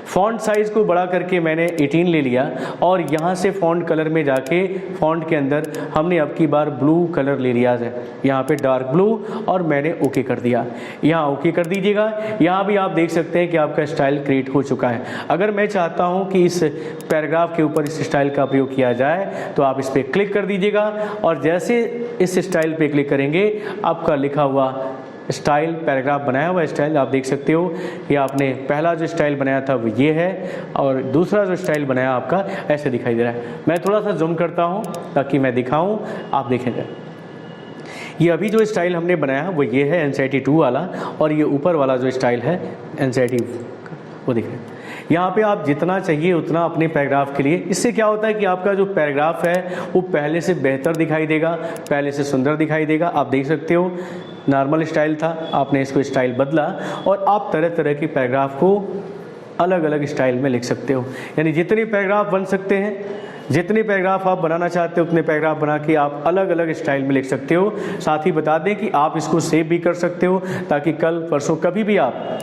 फ़ॉन्ट साइज़ को बड़ा करके मैंने 18 ले लिया और यहाँ से फ़ॉन्ट कलर में जाके फ़ॉन्ट के अंदर हमने अब की बार ब्लू कलर ले लिया है, यहाँ पे डार्क ब्लू, और मैंने ओके कर दिया। यहाँ ओके कर दीजिएगा। यहाँ भी आप देख सकते हैं कि आपका स्टाइल क्रिएट हो चुका है। अगर मैं चाहता हूँ कि इस पैराग्राफ के ऊपर इस स्टाइल का प्रयोग किया जाए तो आप इस पर क्लिक कर दीजिएगा और जैसे इस स्टाइल पे क्लिक करेंगे आपका लिखा हुआ स्टाइल, पैराग्राफ बनाया हुआ स्टाइल आप देख सकते हो। ये आपने पहला जो स्टाइल बनाया था वो ये है और दूसरा जो स्टाइल बनाया आपका ऐसे दिखाई दे रहा है। मैं थोड़ा सा जूम करता हूँ ताकि मैं दिखाऊँ, आप देखेंगे। ये अभी जो स्टाइल हमने बनाया है वो ये है NCIT 2 वाला, और ये ऊपर वाला जो स्टाइल है NCIT वो देख रहे हैं। यहाँ पे आप जितना चाहिए उतना अपने पैराग्राफ के लिए, इससे क्या होता है कि आपका जो पैराग्राफ है वो पहले से बेहतर दिखाई देगा, पहले से सुंदर दिखाई देगा। आप देख सकते हो नॉर्मल स्टाइल था, आपने इसको स्टाइल बदला और आप तरह तरह की पैराग्राफ को अलग अलग स्टाइल में लिख सकते हो। यानी जितने पैराग्राफ बन सकते हैं, जितने पैराग्राफ आप बनाना चाहते हो उतने पैराग्राफ बना के आप अलग अलग स्टाइल में लिख सकते हो। साथ ही बता दें कि आप इसको सेव भी कर सकते हो ताकि कल परसों कभी भी आप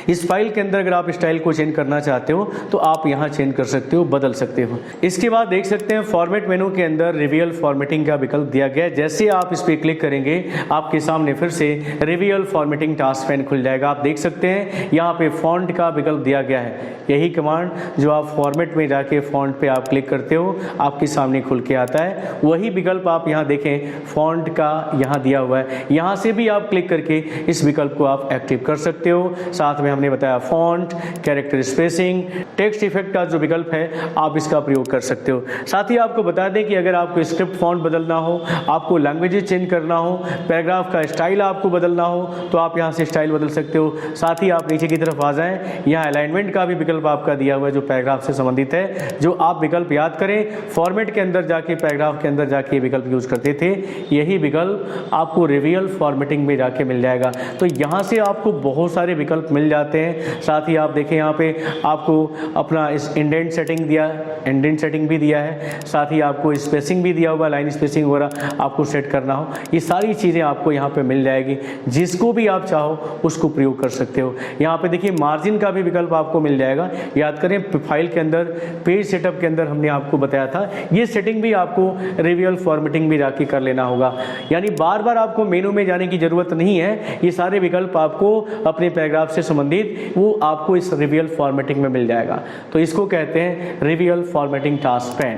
इस फाइल के अंदर अगर आप स्टाइल को चेंज करना चाहते हो तो आप यहाँ चेंज कर सकते हो, बदल सकते हो। इसके बाद देख सकते हैं फॉर्मेट मेनू के अंदर रिवियल फॉर्मेटिंग का विकल्प दिया गया है। जैसे आप इस पर क्लिक करेंगे आपके सामने फिर से रिवियल फॉर्मेटिंग टास्क पैन खुल जाएगा। आप देख सकते हैं यहाँ पे फॉन्ट का विकल्प दिया गया है। यही कमांड जो आप फॉर्मेट में जाके फॉन्ट पे आप क्लिक करते हो आपके सामने खुल के आता है, वही विकल्प आप यहाँ देखें फॉन्ट का यहाँ दिया हुआ है। यहाँ से भी आप क्लिक करके इस विकल्प को आप एक्टिव कर सकते हो। साथ में हमने बताया font, character spacing, text effect का जो विकल्प है आप इसका प्रयोग कर सकते हो। साथ ही आपको बता दें कि अगर आपको स्क्रिप्ट फॉन्ट बदलना हो, आपको लैंग्वेजेस चेंज करना हो, पैराग्राफ का स्टाइल आपको बदलना हो तो आप यहाँ से स्टाइल बदल सकते हो। साथ ही आप नीचे की तरफ आ जाएं, यहाँ अलाइनमेंट का भी विकल्प आपका दिया हुआ है जो पैराग्राफ से संबंधित है। जो आप विकल्प याद करें फॉर्मेट के अंदर जाके, पैराग्राफ के अंदर जाके ये विकल्प यूज करते थे, यही विकल्प आपको रिवियल फॉर्मेटिंग में जाके मिल जाएगा। तो यहाँ से आपको बहुत सारे विकल्प मिल जाते हैं। साथ ही आप देखें यहाँ पे आपको अपना इस इंडेंट सेटिंग दिया है, इंडेंट सेटिंग भी दिया है, साथ ही आपको स्पेसिंग भी दिया हुआ, लाइन स्पेसिंग वगैरह आपको सेट करना हो, ये सारी चीज़ें आपको यहाँ पे मिल जाएगी। जिसको भी आप चाहो उसको प्रयोग कर सकते हो। यहाँ पे देखिए मार्जिन का भी विकल्प आपको मिल जाएगा। याद करें फाइल के अंदर पेज सेटअप के अंदर हमने आपको बताया था ये सेटिंग भी आपको रिवियल फॉर्मेटिंग में जाके कर लेना होगा। यानी बार बार आपको मेनू में जाने की ज़रूरत नहीं है, ये सारे विकल्प आपको अपने पैराग्राफ से संबंधित वो आपको इस रिवियल फॉर्मेटिंग में मिल जाएगा। तो इसको कहते हैं रिवियल फॉर्मेटिंग टास्क पैन।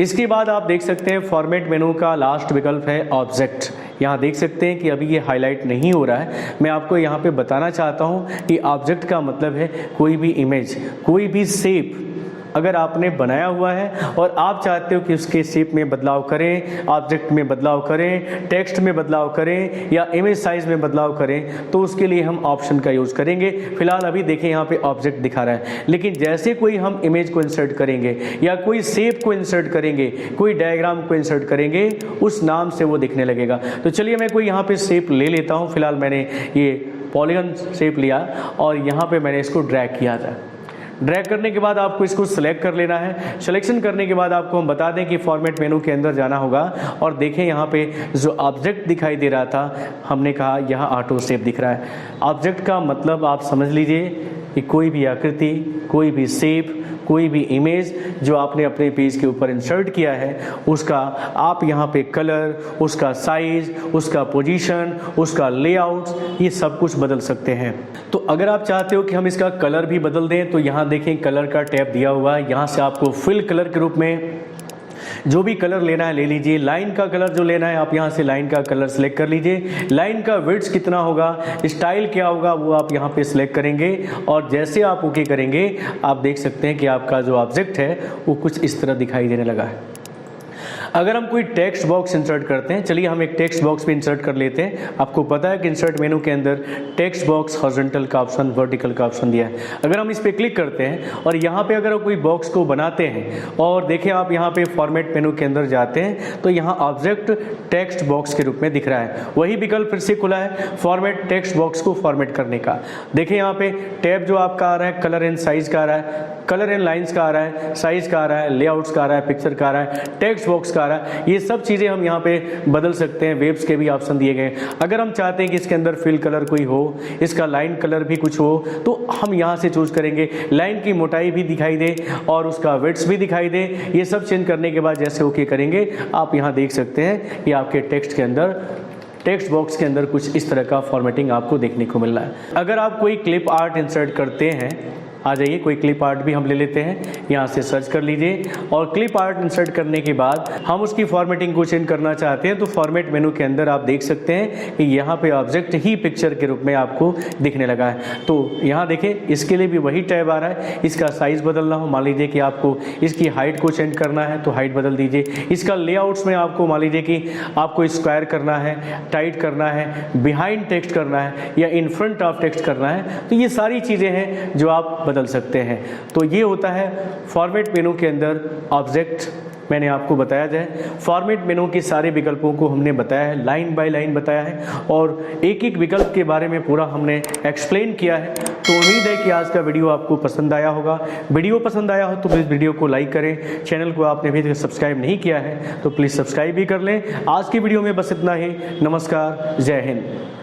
इसके बाद आप देख सकते हैं फॉर्मेट मेनू का लास्ट विकल्प है ऑब्जेक्ट। यहाँ देख सकते हैं कि अभी ये हाईलाइट नहीं हो रहा है। मैं आपको यहाँ पे बताना चाहता हूँ कि ऑब्जेक्ट का मतलब है कोई भी इमेज, कोई भी शेप अगर आपने बनाया हुआ है और आप चाहते हो कि उसके शेप में बदलाव करें, ऑब्जेक्ट में बदलाव करें, टेक्स्ट में बदलाव करें या इमेज साइज में बदलाव करें, तो उसके लिए हम ऑप्शन का यूज़ करेंगे। फिलहाल अभी देखिए यहाँ पे ऑब्जेक्ट दिखा रहा है, लेकिन जैसे कोई हम इमेज को इंसर्ट करेंगे या कोई शेप को इंसर्ट करेंगे, कोई डायग्राम को इंसर्ट करेंगे, उस नाम से वो दिखने लगेगा। तो चलिए मैं कोई यहाँ पे शेप ले लेता हूँ। फिलहाल मैंने ये पॉलीगन शेप लिया और यहाँ पे मैंने इसको ड्रैग किया था। ड्रैग करने के बाद आपको इसको सिलेक्ट कर लेना है। सिलेक्शन करने के बाद आपको हम बता दें कि फॉर्मेट मेनू के अंदर जाना होगा और देखें यहाँ पे जो ऑब्जेक्ट दिखाई दे रहा था, हमने कहा यहाँ ऑटो शेप दिख रहा है। ऑब्जेक्ट का मतलब आप समझ लीजिए कि कोई भी आकृति, कोई भी शेप, कोई भी इमेज जो आपने अपने पेज के ऊपर इंसर्ट किया है, उसका आप यहाँ पे कलर, उसका साइज, उसका पोजीशन, उसका लेआउट, ये सब कुछ बदल सकते हैं। तो अगर आप चाहते हो कि हम इसका कलर भी बदल दें तो यहाँ देखें कलर का टैब दिया हुआ है। यहाँ से आपको फिल कलर के रूप में जो भी कलर लेना है ले लीजिए। लाइन का कलर जो लेना है आप यहाँ से लाइन का कलर सेलेक्ट कर लीजिए। लाइन का विड्थ कितना होगा, स्टाइल क्या होगा, वो आप यहाँ पे सिलेक्ट करेंगे और जैसे आप ओके करेंगे आप देख सकते हैं कि आपका जो ऑब्जेक्ट है वो कुछ इस तरह दिखाई देने लगा है। अगर हम कोई टेक्स्ट बॉक्स इंसर्ट करते हैं, चलिए हम एक टेक्स्ट बॉक्स भी इंसर्ट कर लेते हैं। आपको पता है कि इंसर्ट मेनू के अंदर टेक्स्ट बॉक्स हॉरिजॉन्टल का ऑप्शन, वर्टिकल का ऑप्शन दिया है। अगर हम इस पर क्लिक करते हैं और यहाँ पे अगर कोई बॉक्स को बनाते हैं और देखें आप यहाँ पे फॉर्मेट मेनू के अंदर जाते हैं तो यहाँ ऑब्जेक्ट टेक्स्ट बॉक्स के रूप में दिख रहा है। वही विकल्प फिर से खुला है फॉर्मेट टेक्स्ट बॉक्स को फॉर्मेट करने का। देखिए यहाँ पे टैब जो आपका आ रहा है कलर एंड साइज का आ रहा है, कलर एंड लाइन्स का आ रहा है, साइज का आ रहा है, लेआउट्स का आ रहा है, पिक्चर का आ रहा है, टेक्स्ट बॉक्स का आ रहा है। ये सब चीज़ें हम यहाँ पे बदल सकते हैं। वेब्स के भी ऑप्शन दिए गए। अगर हम चाहते हैं कि इसके अंदर फिल कलर कोई हो, इसका लाइन कलर भी कुछ हो, तो हम यहाँ से चूज करेंगे। लाइन की मोटाई भी दिखाई दे और उसका विड्थ भी दिखाई दे। ये सब चेंज करने के बाद जैसे ओके करेंगे आप यहाँ देख सकते हैं कि आपके टेक्स्ट के अंदर, टेक्स्ट बॉक्स के अंदर कुछ इस तरह का फॉर्मेटिंग आपको देखने को मिल रहा है। अगर आप कोई क्लिप आर्ट इंसर्ट करते हैं, आ जाइए कोई क्लिप आर्ट भी हम ले लेते हैं। यहाँ से सर्च कर लीजिए और क्लिप आर्ट इंसर्ट करने के बाद हम उसकी फॉर्मेटिंग को चेंज करना चाहते हैं तो फॉर्मेट मेनू के अंदर आप देख सकते हैं कि यहाँ पे ऑब्जेक्ट ही पिक्चर के रूप में आपको दिखने लगा है। तो यहाँ देखें इसके लिए भी वही टैब आ रहा है। इसका साइज़ बदलना हो, मान लीजिए कि आपको इसकी हाइट को चेंज करना है तो हाइट बदल दीजिए। इसका लेआउट्स में आपको मान लीजिए कि आपको स्क्वायर करना है, टाइट करना है, बिहाइंड टेक्स्ट करना है या इन फ्रंट ऑफ टेक्स्ट करना है, तो ये सारी चीज़ें हैं जो आप बदल सकते हैं। तो ये होता है फॉर्मेट मेनू के अंदर ऑब्जेक्ट। मैंने आपको बताया जाए फॉर्मेट मेनू के सारे विकल्पों को हमने बताया है, लाइन बाय लाइन बताया है और एक एक विकल्प के बारे में पूरा हमने एक्सप्लेन किया है। तो उम्मीद है कि आज का वीडियो आपको पसंद आया होगा। वीडियो पसंद आया हो तो प्लीज़ वीडियो को लाइक करें। चैनल को आपने अभी तक सब्सक्राइब नहीं किया है तो प्लीज़ सब्सक्राइब भी कर लें। आज की वीडियो में बस इतना ही। नमस्कार, जय हिंद।